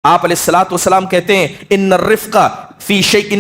آپ علیہ الصلوۃ والسلام کہتے ہیں ان الرفق فی شیء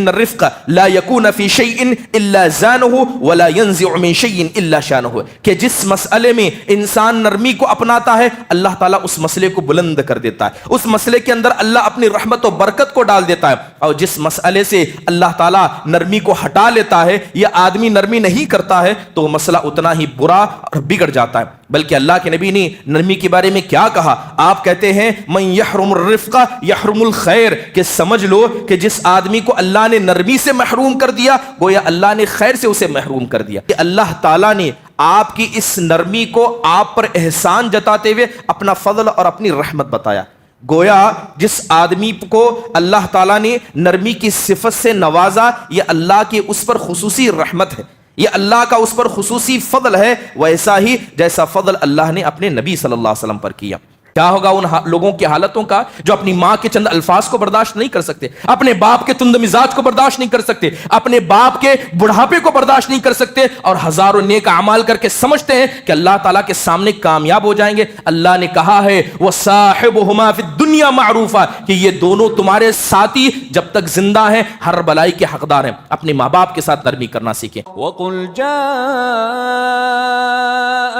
لا یکون فی شیء الا زانه ولا ينزع من شیء الا شانه، کہ جس مسئلے میں انسان نرمی کو اپناتا ہے اللہ تعالیٰ اس مسئلے کو بلند کر دیتا ہے، اس مسئلے کے اندر اللہ اپنی رحمت و برکت کو ڈال دیتا ہے، اور جس مسئلے سے اللہ تعالیٰ نرمی کو ہٹا لیتا ہے یا آدمی نرمی نہیں کرتا ہے تو وہ مسئلہ اتنا ہی برا اور بگڑ جاتا ہے۔ بلکہ اللہ کے نبی نے نرمی کے بارے میں کیا کہا؟ آپ کہتے ہیں من یحرم الرفق یحرم الخیر، کہ سمجھ لو کہ جس آدمی کو اللہ نے نرمی سے محروم کر دیا گویا اللہ نے خیر سے اسے محروم کر دیا۔ کہ اللہ تعالیٰ نے آپ کی اس نرمی کو آپ پر احسان جتاتے ہوئے اپنا فضل اور اپنی رحمت بتایا۔ گویا جس آدمی کو اللہ تعالیٰ نے نرمی کی صفت سے نوازا یہ اللہ کی اس پر خصوصی رحمت ہے، یہ اللہ کا اس پر خصوصی فضل ہے، ویسا ہی جیسا فضل اللہ نے اپنے نبی صلی اللہ علیہ وسلم پر کیا۔ کیا ہوگا ان لوگوں کی حالتوں کا جو اپنی ماں کے چند الفاظ کو برداشت نہیں کر سکتے، اپنے باپ کے تند مزاج کو برداشت نہیں کر سکتے، اپنے باپ کے بڑھاپے کو برداشت نہیں کر سکتے، اور ہزاروں نیک اعمال کر کے سمجھتے ہیں کہ اللہ تعالیٰ کے سامنے کامیاب ہو جائیں گے۔ اللہ نے کہا ہے وَصَاحِبُهُمَا فِي الدُّنْيَا مَعْرُوفًا، کہ یہ دونوں تمہارے ساتھی جب تک زندہ ہیں ہر بلائی کے حقدار ہیں۔ اپنے ماں باپ کے ساتھ نرمی کرنا سیکھیں۔ وَقُلْ جَاءَ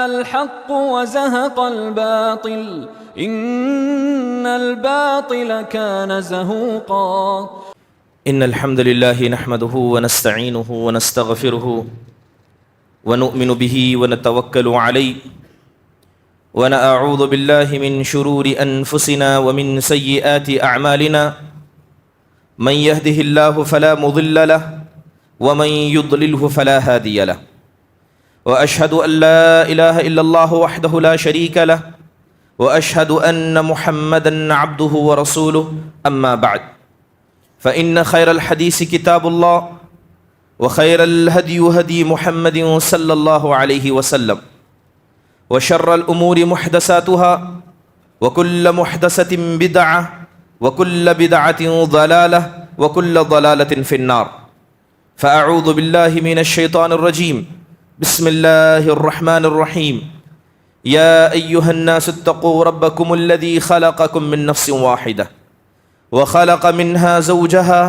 الْحَقُّ وَزَهَقَ الْبَاطِلُ ان الباطل كان زهوقا۔ ان الحمد لله نحمده ونستعينه ونستغفره ونؤمن به ونتوكل عليه ونعوذ بالله من شرور انفسنا ومن سيئات اعمالنا، من يهده الله فلا مضل له ومن يضلله فلا هادي له، واشهد ان لا اله الا الله وحده لا شريك له، واشهد ان محمدا عبده ورسوله، اما بعد فان خير الحديث كتاب الله وخير الهدي هدي محمد صلى الله عليه وسلم، وشر الامور محدثاتها وكل محدثة بدعة وكل بدعة ضلالة وكل ضلالة في النار، فاعوذ بالله من الشيطان الرجيم، بسم الله الرحمن الرحيم، يا أيها الناس اتقوا ربكم الذي خلقكم من نفس واحدة وخلق منها زوجها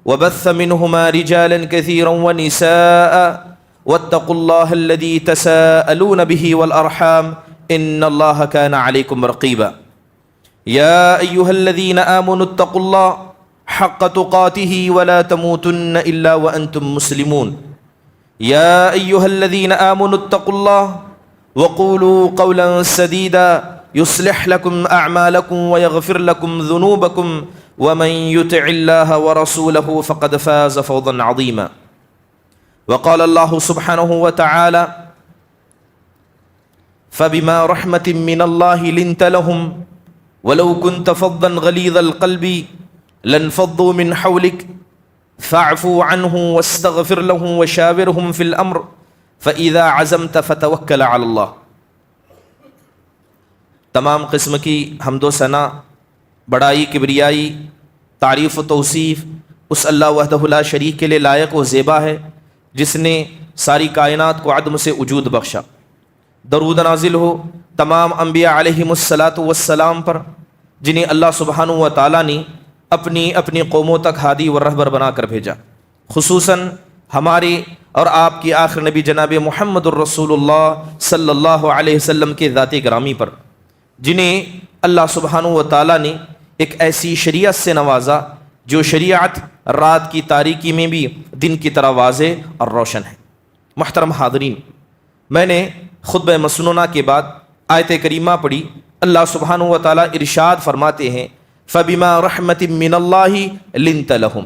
وبث منهما رجالا كثيرا ونساء واتقوا الله الذي تساءلون به والأرحام إن الله كان عليكم رقيبا، يا أيها الذين آمنوا اتقوا الله حق تقاته ولا تموتن إلا وأنتم مسلمون، يا أيها الذين آمنوا اتقوا الله وقولوا قولا سديدا يصلح لكم أعمالكم ويغفر لكم ذنوبكم ومن يطع الله ورسوله فقد فاز فوزا عظيما، وقال الله سبحانه وتعالى فبما رحمة من الله لنت لهم ولو كنت فظا غليظ القلب لانفضوا من حولك فاعفوا عنه واستغفر لهم وشاورهم في الأمر فَإِذَا عَزَمْتَ فَتَوَكَّلَ عَلَى اللَّهِ۔ تمام قسم کی حمد و ثنا، بڑائی، کبریائی، تعریف و توصیف اس اللہ وحدہ لا شریک کے لیے لائق و زیبا ہے جس نے ساری کائنات کو عدم سے وجود بخشا۔ درود نازل ہو تمام انبیاء علیہم الصلاۃ والسلام پر جنہیں اللہ سبحانہ و تعالیٰ نے اپنی اپنی قوموں تک ہادی و رہبر بنا کر بھیجا، خصوصاً ہمارے اور آپ کی آخر نبی جناب محمد الرسول اللہ صلی اللہ علیہ وسلم کے ذات گرامی پر، جنہیں اللہ سبحانہ و تعالیٰ نے ایک ایسی شریعت سے نوازا جو شریعت رات کی تاریکی میں بھی دن کی طرح واضح اور روشن ہے۔ محترم حاضرین، میں نے خطبہ مسنونہ کے بعد آیت کریمہ پڑھی۔ اللہ سبحانہ و تعالیٰ ارشاد فرماتے ہیں فَبِمَا رَحْمَةٍ مِّنَ اللَّهِ لِنْتَ لَهُمْ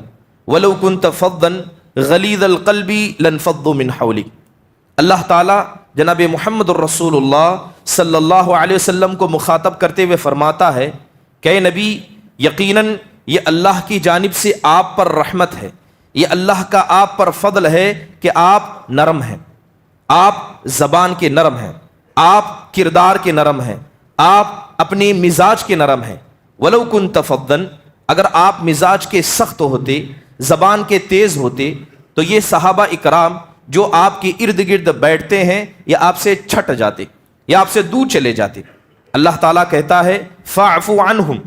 وَلَوْ كُنْتَ فَظًّا غلیظ القلب لانفضوا من حولک۔ اللہ تعالیٰ جناب محمد الرسول اللہ صلی اللہ علیہ وسلم کو مخاطب کرتے ہوئے فرماتا ہے کہ اے نبی، یقیناً یہ اللہ کی جانب سے آپ پر رحمت ہے، یہ اللہ کا آپ پر فضل ہے کہ آپ نرم ہیں، آپ زبان کے نرم ہیں، آپ کردار کے نرم ہیں، آپ اپنے مزاج کے نرم ہیں۔ ولو کنت فظًا، اگر آپ مزاج کے سخت ہوتے، زبان کے تیز ہوتے تو یہ صحابہ اکرام جو آپ کے ارد گرد بیٹھتے ہیں یا آپ سے چھٹ جاتے یا آپ سے دور چلے جاتے۔ اللہ تعالیٰ کہتا ہے فَاعْفُوا عَنْهُمْ،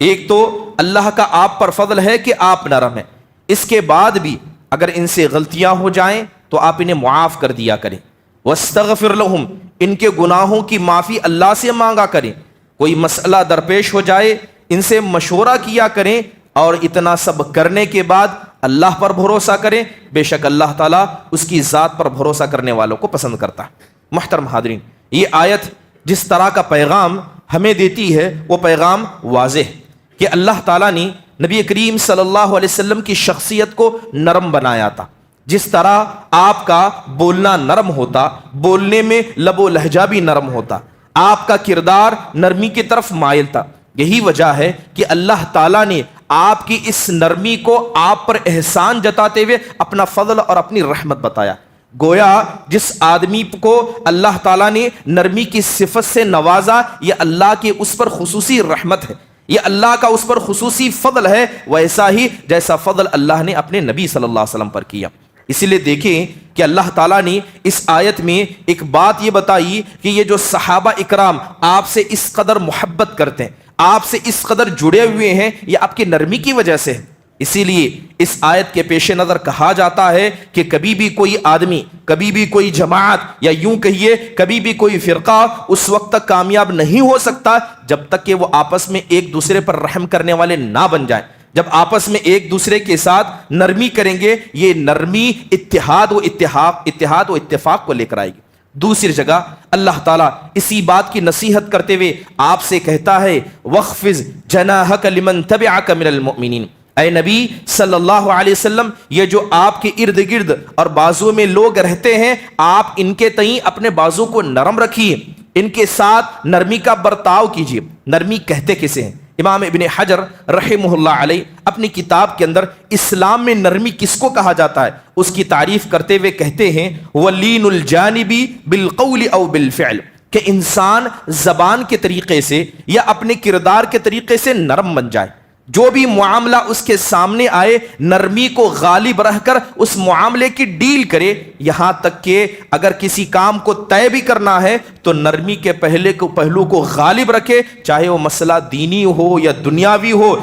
ایک تو اللہ کا آپ پر فضل ہے کہ آپ نرم ہیں، اس کے بعد بھی اگر ان سے غلطیاں ہو جائیں تو آپ انہیں معاف کر دیا کریں۔ واستغفر لہم، ان کے گناہوں کی معافی اللہ سے مانگا کریں۔ کوئی مسئلہ درپیش ہو جائے ان سے مشورہ کیا کریں، اور اتنا سب کرنے کے بعد اللہ پر بھروسہ کریں، بے شک اللہ تعالیٰ اس کی ذات پر بھروسہ کرنے والوں کو پسند کرتا ہے۔ محترم حاضرین، یہ آیت جس طرح کا پیغام ہمیں دیتی ہے وہ پیغام واضح کہ اللہ تعالیٰ نے نبی کریم صلی اللہ علیہ وسلم کی شخصیت کو نرم بنایا تھا۔ جس طرح آپ کا بولنا نرم ہوتا، بولنے میں لب و لہجہ بھی نرم ہوتا، آپ کا کردار نرمی کی طرف مائل تھا۔ یہی وجہ ہے کہ اللہ تعالیٰ نے آپ کی اس نرمی کو آپ پر احسان جتاتے ہوئے اپنا فضل اور اپنی رحمت بتایا۔ گویا جس آدمی کو اللہ تعالیٰ نے نرمی کی صفت سے نوازا، یہ اللہ کی اس پر خصوصی رحمت ہے، یہ اللہ کا اس پر خصوصی فضل ہے، ویسا ہی جیسا فضل اللہ نے اپنے نبی صلی اللہ علیہ وسلم پر کیا۔ اسی لیے دیکھیں کہ اللہ تعالیٰ نے اس آیت میں ایک بات یہ بتائی کہ یہ جو صحابہ اکرام آپ سے اس قدر محبت کرتے ہیں، آپ سے اس قدر جڑے ہوئے ہیں، یہ آپ کی نرمی کی وجہ سے ہے۔ اسی لیے اس آیت کے پیش نظر کہا جاتا ہے کہ کبھی بھی کوئی آدمی، کبھی بھی کوئی جماعت، یا یوں کہیے کبھی بھی کوئی فرقہ اس وقت تک کامیاب نہیں ہو سکتا جب تک کہ وہ آپس میں ایک دوسرے پر رحم کرنے والے نہ بن جائیں۔ جب آپس میں ایک دوسرے کے ساتھ نرمی کریں گے، یہ نرمی اتحاد و اتفاق کو لے کر آئے گی۔ دوسری جگہ اللہ تعالیٰ اسی بات کی نصیحت کرتے ہوئے آپ سے کہتا ہے وَخْفِضْ جَنَاحَكَ لِمَنْ تَبِعَكَ مِنَ الْمُؤْمِنِينَ، اے نبی صلی اللہ علیہ وسلم، یہ جو آپ کے ارد گرد اور بازو میں لوگ رہتے ہیں، آپ ان کے تئیں اپنے بازو کو نرم رکھیے، ان کے ساتھ نرمی کا برتاؤ کیجیے۔ نرمی کہتے کسے ہیں؟ امام ابن حجر رحمہ اللہ علیہ اپنی کتاب کے اندر اسلام میں نرمی کس کو کہا جاتا ہے اس کی تعریف کرتے ہوئے کہتے ہیں وَلِينُ الْجَانِبِ بِالْقَوْلِ أَوْ بِالْفِعْلِ، کہ انسان زبان کے طریقے سے یا اپنے کردار کے طریقے سے نرم بن جائے، جو بھی معاملہ اس کے سامنے آئے نرمی کو غالب رہ کر اس معاملے کی ڈیل کرے، یہاں تک کہ اگر کسی کام کو طے بھی کرنا ہے تو نرمی کے پہلو کو غالب رکھے، چاہے وہ مسئلہ دینی ہو یا دنیاوی ہو،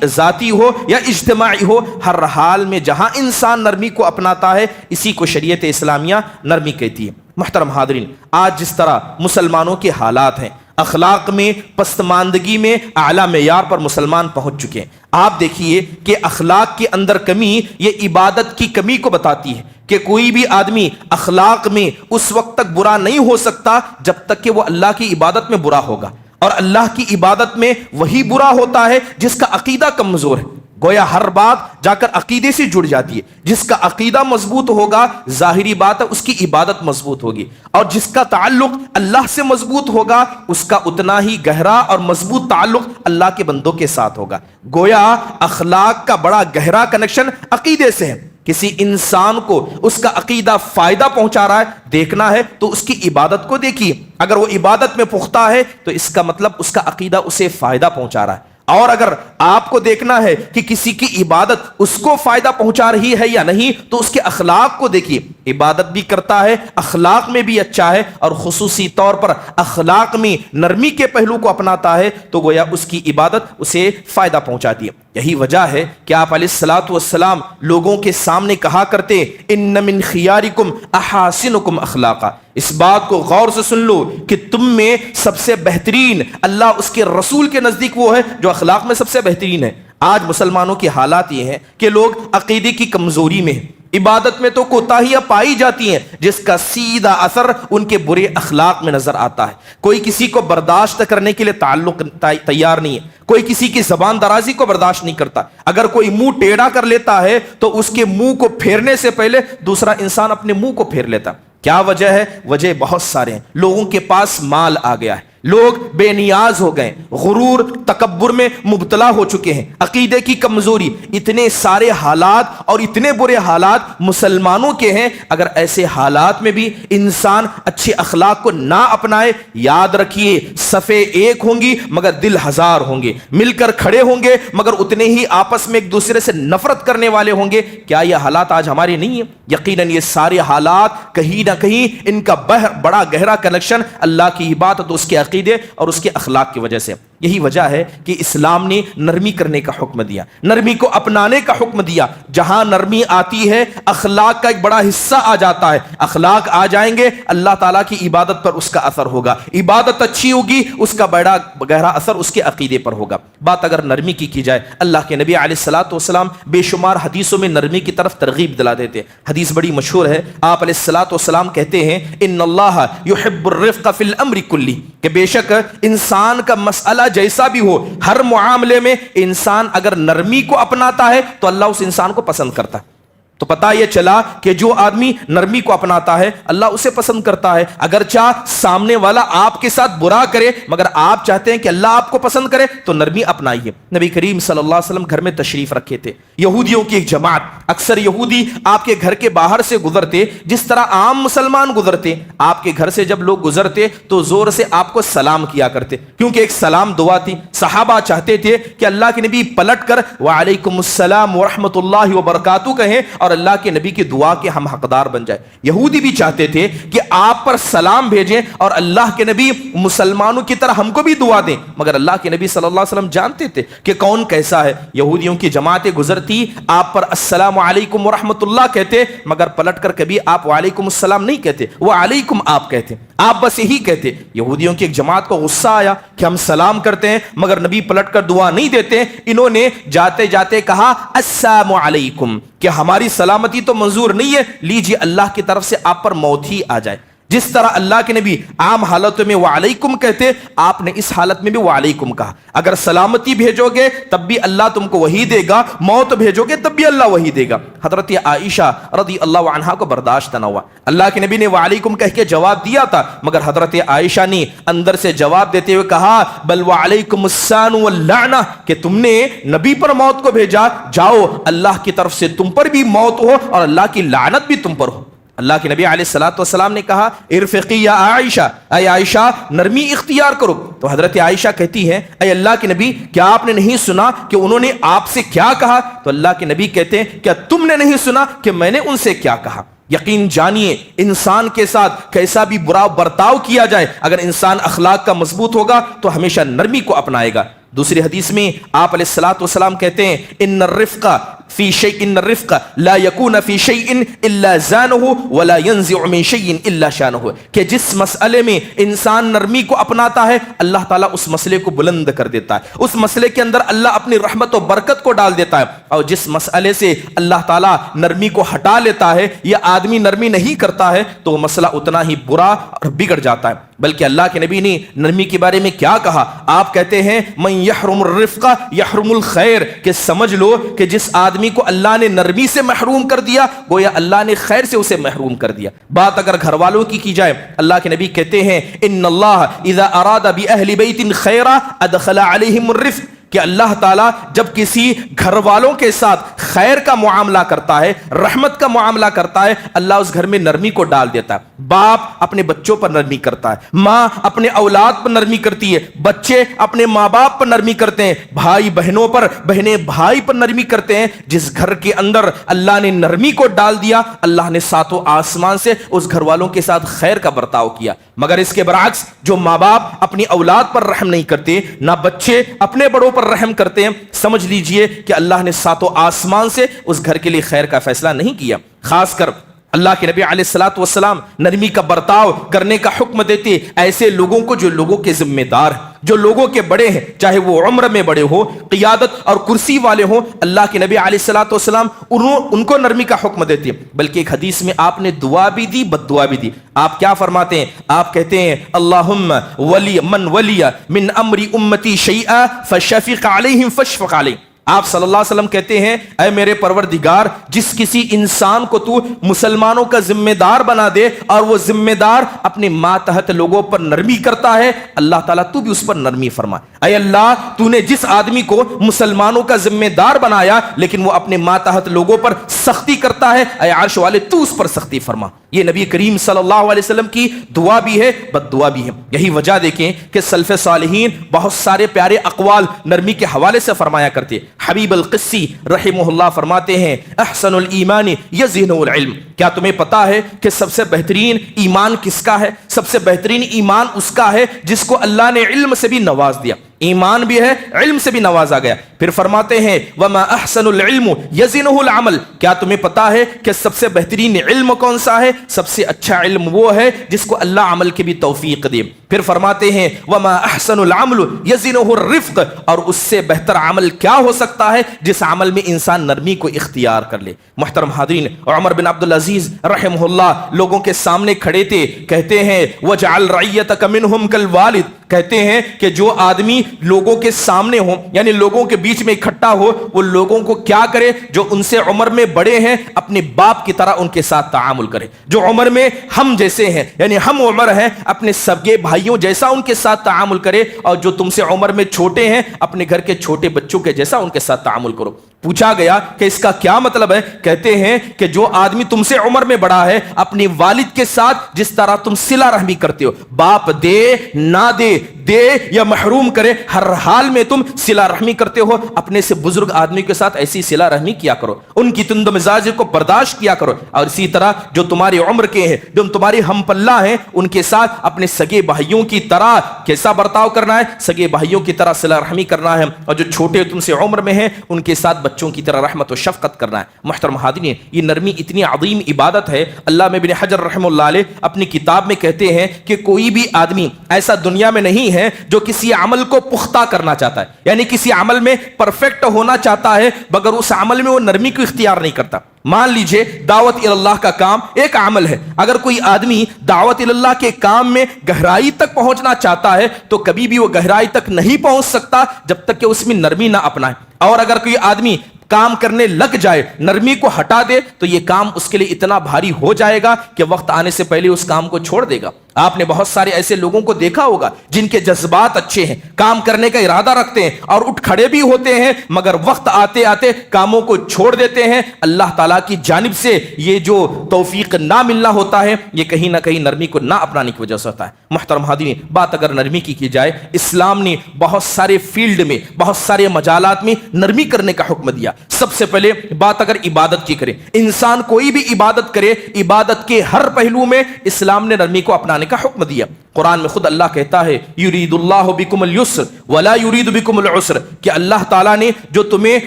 ذاتی ہو یا اجتماعی ہو، ہر حال میں جہاں انسان نرمی کو اپناتا ہے اسی کو شریعت اسلامیہ نرمی کہتی ہے۔ محترم حاضرین، آج جس طرح مسلمانوں کے حالات ہیں، اخلاق میں پسماندگی میں اعلیٰ معیار پر مسلمان پہنچ چکے ہیں۔ آپ دیکھیے کہ اخلاق کے اندر کمی یہ عبادت کی کمی کو بتاتی ہے کہ کوئی بھی آدمی اخلاق میں اس وقت تک برا نہیں ہو سکتا جب تک کہ وہ اللہ کی عبادت میں برا ہوگا، اور اللہ کی عبادت میں وہی برا ہوتا ہے جس کا عقیدہ کمزور ہے۔ گویا ہر بات جا کر عقیدے سے جڑ جاتی ہے، جس کا عقیدہ مضبوط ہوگا ظاہری بات ہے اس کی عبادت مضبوط ہوگی، اور جس کا تعلق اللہ سے مضبوط ہوگا اس کا اتنا ہی گہرا اور مضبوط تعلق اللہ کے بندوں کے ساتھ ہوگا۔ گویا اخلاق کا بڑا گہرا کنیکشن عقیدے سے ہے۔ کسی انسان کو اس کا عقیدہ فائدہ پہنچا رہا ہے، دیکھنا ہے تو اس کی عبادت کو دیکھیے، اگر وہ عبادت میں پختہ ہے تو اس کا مطلب اس کا عقیدہ اسے فائدہ پہنچا رہا ہے، اور اگر آپ کو دیکھنا ہے کہ کسی کی عبادت اس کو فائدہ پہنچا رہی ہے یا نہیں تو اس کے اخلاق کو دیکھیے، عبادت بھی کرتا ہے، اخلاق میں بھی اچھا ہے، اور خصوصی طور پر اخلاق میں نرمی کے پہلو کو اپناتا ہے تو گویا اس کی عبادت اسے فائدہ پہنچاتی ہے۔ یہی وجہ ہے کہ آپ علیہ الصلوۃ والسلام لوگوں کے سامنے کہا کرتے ان من خیارکم احاسنکم اخلاقا، اس بات کو غور سے سن لو کہ تم میں سب سے بہترین اللہ اس کے رسول کے نزدیک وہ ہے جو اخلاق میں سب سے بہترین ہے۔ آج مسلمانوں کی حالات یہ ہیں کہ لوگ عقیدے کی کمزوری میں ہیں، عبادت میں تو کوتاہیاں پائی جاتی ہیں جس کا سیدھا اثر ان کے برے اخلاق میں نظر آتا ہے۔ کوئی کسی کو برداشت کرنے کے لیے تعلق تیار نہیں ہے، کوئی کسی کی زبان درازی کو برداشت نہیں کرتا، اگر کوئی منہ ٹیڑھا کر لیتا ہے تو اس کے منہ کو پھیرنے سے پہلے دوسرا انسان اپنے منہ کو پھیر لیتا۔ کیا وجہ ہے؟ وجہ بہت سارے ہیں۔ لوگوں کے پاس مال آ گیا ہے، لوگ بے نیاز ہو گئے، غرور تکبر میں مبتلا ہو چکے ہیں، عقیدے کی کمزوری، اتنے سارے حالات اور اتنے برے حالات مسلمانوں کے ہیں۔ اگر ایسے حالات میں بھی انسان اچھے اخلاق کو نہ اپنائے، یاد رکھیے صفیں ایک ہوں گی مگر دل ہزار ہوں گے، مل کر کھڑے ہوں گے مگر اتنے ہی آپس میں ایک دوسرے سے نفرت کرنے والے ہوں گے۔ کیا یہ حالات آج ہمارے نہیں ہیں؟ یقیناً یہ سارے حالات کہیں نہ کہیں ان کا بڑا گہرا کنیکشن اللہ کی عبادت، اس کے عقیدے اور اس کے اخلاق کی وجہ سے۔ یہی وجہ ہے کہ اسلام نے نرمی کرنے کا حکم دیا، نرمی کو اپنانے کا حکم دیا۔ جہاں نرمی آتی ہے اخلاق کا ایک بڑا حصہ آ جاتا ہے، اخلاق آ جائیں گے اللہ تعالیٰ کی عبادت پر اس کا اثر ہوگا، عبادت اچھی ہوگی اس کا بڑا گہرا اثر اس کے عقیدے پر ہوگا۔ بات اگر نرمی کی جائے، اللہ کے نبی علیہ الصلوۃ والسلام بے شمار حدیثوں میں نرمی کی طرف ترغیب دلا دیتے ہیں۔ حدیث بڑی مشہور ہے، آپ علیہ الصلوۃ والسلام کہتے ہیں ان اللہ یحب الرفق فی الامر کلی، کہ بے شک انسان کا مسئلہ جیسا بھی ہو، ہر معاملے میں انسان اگر نرمی کو اپناتا ہے تو اللہ اس انسان کو پسند کرتا ہے۔ تو پتہ یہ چلا کہ جو آدمی نرمی کو اپناتا ہے اللہ اسے پسند کرتا ہے، اگرچہ سامنے والا آپ کے ساتھ برا کرے مگر آپ چاہتے ہیں کہ اللہ آپ کو پسند کرے تو نرمی اپنائیے۔ نبی کریم صلی اللہ علیہ وسلم گھر میں تشریف رکھے تھے، یہودیوں کی ایک جماعت، اکثر یہودی آپ کے گھر کے باہر سے گزرتے جس طرح عام مسلمان گزرتے، آپ کے گھر سے جب لوگ گزرتے تو زور سے آپ کو سلام کیا کرتے، کیونکہ ایک سلام دعا تھی۔ صحابہ چاہتے تھے کہ اللہ کے نبی پلٹ کر وعلیکم السلام ورحمۃ اللہ وبرکاتہ کہیں اور اللہ کے نبی کی دعا کے ہم حقدار بن جائے۔ یہودی بھی چاہتے تھے کہ آپ پر سلام بھیجیں اور اللہ کے نبی مسلمانوں کی طرح ہم کو بھی دعا دیں، مگر اللہ کے نبی صلی اللہ علیہ وسلم جانتے تھے کہ کون کیسا ہے۔ یہودیوں کی جماعتیں گزرتی، آپ پر السلام علیکم ورحمۃ اللہ کہتے مگر پلٹ کر کبھی آپ وعلیکم السلام نہیں کہتے، وعلیکم آپ کہتے، آپ بس یہی کہتے۔ یہودیوں کی ایک جماعت کو غصہ آیا کہ ہم سلام کرتے ہیں مگر نبی پلٹ کر دعا نہیں دیتے، انہوں نے جاتے جاتے کہا السلام علیکم، کہ ہماری سلامتی تو منظور نہیں ہے، لیجیے اللہ کی طرف سے آپ پر موت ہی آ جائے۔ جس طرح اللہ کے نبی عام حالتوں میں وعلیکم کہتے، آپ نے اس حالت میں بھی وعلیکم کہا۔ اگر سلامتی بھیجو گے تب بھی اللہ تم کو وہی دے گا، موت بھیجو گے تب بھی اللہ وہی دے گا۔ حضرت عائشہ رضی اللہ عنہا کو برداشت نہ ہوا، اللہ کے نبی نے وعلیکم کہہ کے جواب دیا تھا مگر حضرت عائشہ نے اندر سے جواب دیتے ہوئے کہا بل وعلیکم السلام واللعنہ، کہ تم نے نبی پر موت کو بھیجا، جاؤ اللہ کی طرف سے تم پر بھی موت ہو اور اللہ کی لعنت بھی تم پر ہو۔ اللہ کے نبی علیہ الصلوۃ والسلام نے کہا ارفقی یا عائشہ، اے عائشہ نرمی اختیار کرو۔ تو حضرت عائشہ کہتی ہے اے اللہ کے نبی کیا آپ نے نہیں سنا کہ انہوں نے آپ سے کیا کہا؟ تو اللہ کے نبی کہتے ہیں کیا تم نے نہیں سنا کہ میں نے ان سے کیا کہا؟ یقین جانیے انسان کے ساتھ کیسا بھی برا برتاؤ کیا جائے، اگر انسان اخلاق کا مضبوط ہوگا تو ہمیشہ نرمی کو اپنائے گا۔ دوسری حدیث میں آپ علیہ الصلوۃ والسلام کہتے ہیں ان الرفق فی شیء الرفق لا یکون فی شیء الا زانہ ولا ينزع من شیء الا شانہ، کہ جس مسئلے میں انسان نرمی کو اپناتا ہے اللہ تعالیٰ اس مسئلے کو بلند کر دیتا ہے، اس مسئلے کے اندر اللہ اپنی رحمت و برکت کو ڈال دیتا ہے، اور جس مسئلے سے اللہ تعالیٰ نرمی کو ہٹا لیتا ہے یا آدمی نرمی نہیں کرتا ہے تو وہ مسئلہ اتنا ہی برا اور بگڑ جاتا ہے۔ بلکہ اللہ کے نبی نے نرمی کے بارے میں کیا کہا؟ آپ کہتے ہیں من یحرم الرفق یحرم الخیر، کہ سمجھ لو کہ جس آدمی کو اللہ نے نرمی سے محروم کر دیا گویا اللہ نے خیر سے اسے محروم کر دیا۔ بات اگر گھر والوں کی جائے، اللہ کے نبی کہتے ہیں ان اللہ اذا اراد باہل بیت خیرا ادخل علیہم الرفق، کہ اللہ تعالیٰ جب کسی گھر والوں کے ساتھ خیر کا معاملہ کرتا ہے، رحمت کا معاملہ کرتا ہے، اللہ اس گھر میں نرمی کو ڈال دیتا ہے۔ باپ اپنے بچوں پر نرمی کرتا ہے، ماں اپنے اولاد پر نرمی کرتی ہے، بچے اپنے ماں باپ پر نرمی کرتے ہیں، بھائی بہنوں پر، بہنیں بھائی پر نرمی کرتے ہیں۔ جس گھر کے اندر اللہ نے نرمی کو ڈال دیا اللہ نے ساتوں آسمان سے اس گھر والوں کے ساتھ خیر کا برتاؤ کیا۔ مگر اس کے برعکس جو ماں باپ اپنی اولاد پر رحم نہیں کرتے، نہ بچے اپنے بڑوں پر رحم کرتے ہیں، سمجھ لیجئے کہ اللہ نے ساتوں آسمان سے اس گھر کے لیے خیر کا فیصلہ نہیں کیا۔ خاص کر اللہ کے نبی علیہ الصلوۃ والسلام نرمی کا برتاؤ کرنے کا حکم دیتے ایسے لوگوں کو جو لوگوں کے ذمہ دار ہیں، جو لوگوں کے بڑے ہیں، چاہے وہ عمر میں بڑے ہو، قیادت اور کرسی والے ہوں، اللہ کے نبی علیہ الصلوۃ والسلام ان کو نرمی کا حکم دیتے۔ بلکہ ایک حدیث میں آپ نے دعا بھی دی، بد دعا بھی دی۔ آپ کیا فرماتے ہیں؟ آپ کہتے ہیں اللہم ولی من ولی من امر امتی شیئا فشفق علیہم فاشفق علیہم۔ آپ صلی اللہ علیہ وسلم کہتے ہیں اے میرے پروردگار جس کسی انسان کو تو مسلمانوں کا ذمہ دار بنا دے اور وہ ذمہ دار اپنے ماتحت لوگوں پر نرمی کرتا ہے، اللہ تعالیٰ تو بھی اس پر نرمی فرما۔ اے اللہ تو نے جس آدمی کو مسلمانوں کا ذمہ دار بنایا لیکن وہ اپنے ماتحت لوگوں پر سختی کرتا ہے، اے عرش والے تو اس پر سختی فرما۔ یہ نبی کریم صلی اللہ علیہ وسلم کی دعا بھی ہے، بد دعا بھی ہے۔ یہی وجہ دیکھیں کہ سلف صالحین بہت سارے پیارے اقوال نرمی کے حوالے سے فرمایا کرتے۔ حبیب القسی رحمہ اللہ فرماتے ہیں احسن الایمان یزینہ العلم، کیا تمہیں پتا ہے کہ سب سے بہترین ایمان کس کا ہے؟ سب سے بہترین ایمان اس کا ہے جس کو اللہ نے علم سے بھی نواز دیا، ایمان بھی ہے، علم سے بھی نوازا گیا۔ پھر فرماتے ہیں وما احسن العلم یزینہ العمل، کیا تمہیں پتا ہے کہ سب سے بہترین علم کون سا ہے؟ سب سے اچھا علم وہ ہے جس کو اللہ عمل کی بھی توفیق دے۔ پھر فرماتے ہیں وما احسن العمل یزینہ الرفق، اور اس سے بہتر عمل کیا ہو سکتا ہے جس عمل میں انسان نرمی کو اختیار کر لے۔ محترم حاضرین، عمر بن عبدالعزیز رحمہ اللہ لوگوں کے سامنے کھڑے تھے، کہتے ہیں وجعل رعیتک منہم کالوالد، کہتے ہیں کہ جو آدمی لوگوں کے سامنے ہو، یعنی لوگوں کے بیچ میں اکٹھا ہو، وہ لوگوں کو کیا کرے؟ جو ان سے عمر میں بڑے ہیں اپنے باپ کی طرح ان کے ساتھ تعامل کرے، جو عمر میں ہم جیسے ہیں یعنی ہم عمر ہیں اپنے سگے بھائیوں جیسا ان کے ساتھ تعامل کرے، اور جو تم سے عمر میں چھوٹے ہیں اپنے گھر کے چھوٹے بچوں کے جیسا ان کے ساتھ تعامل کرو۔ پوچھا گیا کہ اس کا کیا مطلب ہے؟ کہتے ہیں کہ جو آدمی تم سے عمر میں بڑا ہے اپنی والد کے ساتھ جس طرح تم صلہ رحمی کرتے ہو، باپ دے نہ دے، دے یا محروم کرے، ہر حال میں تم صلہ رحمی کرتے ہو، اپنے سے بزرگ آدمی کے ساتھ ایسی صلہ رحمی کیا کرو، ان کی تند مزاج کو برداشت کیا کرو۔ اور اسی طرح جو تمہاری عمر کے ہیں، جو تمہاری ہم پلہ ہیں، ان کے ساتھ اپنے سگے بھائیوں کی طرح کیسا برتاؤ کرنا ہے؟ سگے بھائیوں کی طرح صلہ رحمی کرنا ہے، اور جو چھوٹے تم سے عمر میں ہیں ان کے ساتھ بچوں کی طرح رحمت و شفقت کرنا ہے۔ محترم حاضرین، یہ نرمی اتنی عظیم عبادت ہے، علامہ ابن حجر رحمہ اللہ علیہ اپنی کتاب میں کہتے ہیں کہ کوئی بھی آدمی ایسا دنیا میں نہیں ہے جو کسی عمل کو پختہ کرنا چاہتا ہے، یعنی کسی عمل میں پرفیکٹ ہونا چاہتا ہے مگر اس عمل میں وہ نرمی کو اختیار نہیں کرتا۔ مان لیجئے دعوت اللہ کا کام ایک عمل ہے، اگر کوئی آدمی دعوت اللہ کے کام میں گہرائی تک پہنچنا چاہتا ہے تو کبھی بھی وہ گہرائی تک نہیں پہنچ سکتا جب تک کہ اس میں نرمی نہ اپنائے، اور اگر کوئی آدمی کام کرنے لگ جائے نرمی کو ہٹا دے تو یہ کام اس کے لیے اتنا بھاری ہو جائے گا کہ وقت آنے سے پہلے اس کام کو چھوڑ دے گا۔ آپ نے بہت سارے ایسے لوگوں کو دیکھا ہوگا جن کے جذبات اچھے ہیں، کام کرنے کا ارادہ رکھتے ہیں اور اٹھ کھڑے بھی ہوتے ہیں، مگر وقت آتے آتے کاموں کو چھوڑ دیتے ہیں۔ اللہ تعالیٰ کی جانب سے یہ جو توفیق نہ ملنا ہوتا ہے یہ کہیں نہ کہیں نرمی کو نہ اپنانے کی وجہ سے ہوتا ہے۔ محترم حاضرین، بات اگر نرمی کی جائے، اسلام نے بہت سارے فیلڈ میں، بہت سارے مجالات میں نرمی کرنے کا حکم دیا۔ سب سے پہلے بات اگر عبادت کی کرے، انسان کوئی بھی عبادت کرے، عبادت کے ہر پہلو میں اسلام نے نرمی کو اپنانے کا حکم دیا۔ قرآن میں خود اللہ کہتا ہے یرید اللہ بکم اليسر ولا یرید بکم العسر، کہ اللہ تعالیٰ نے جو تمہیں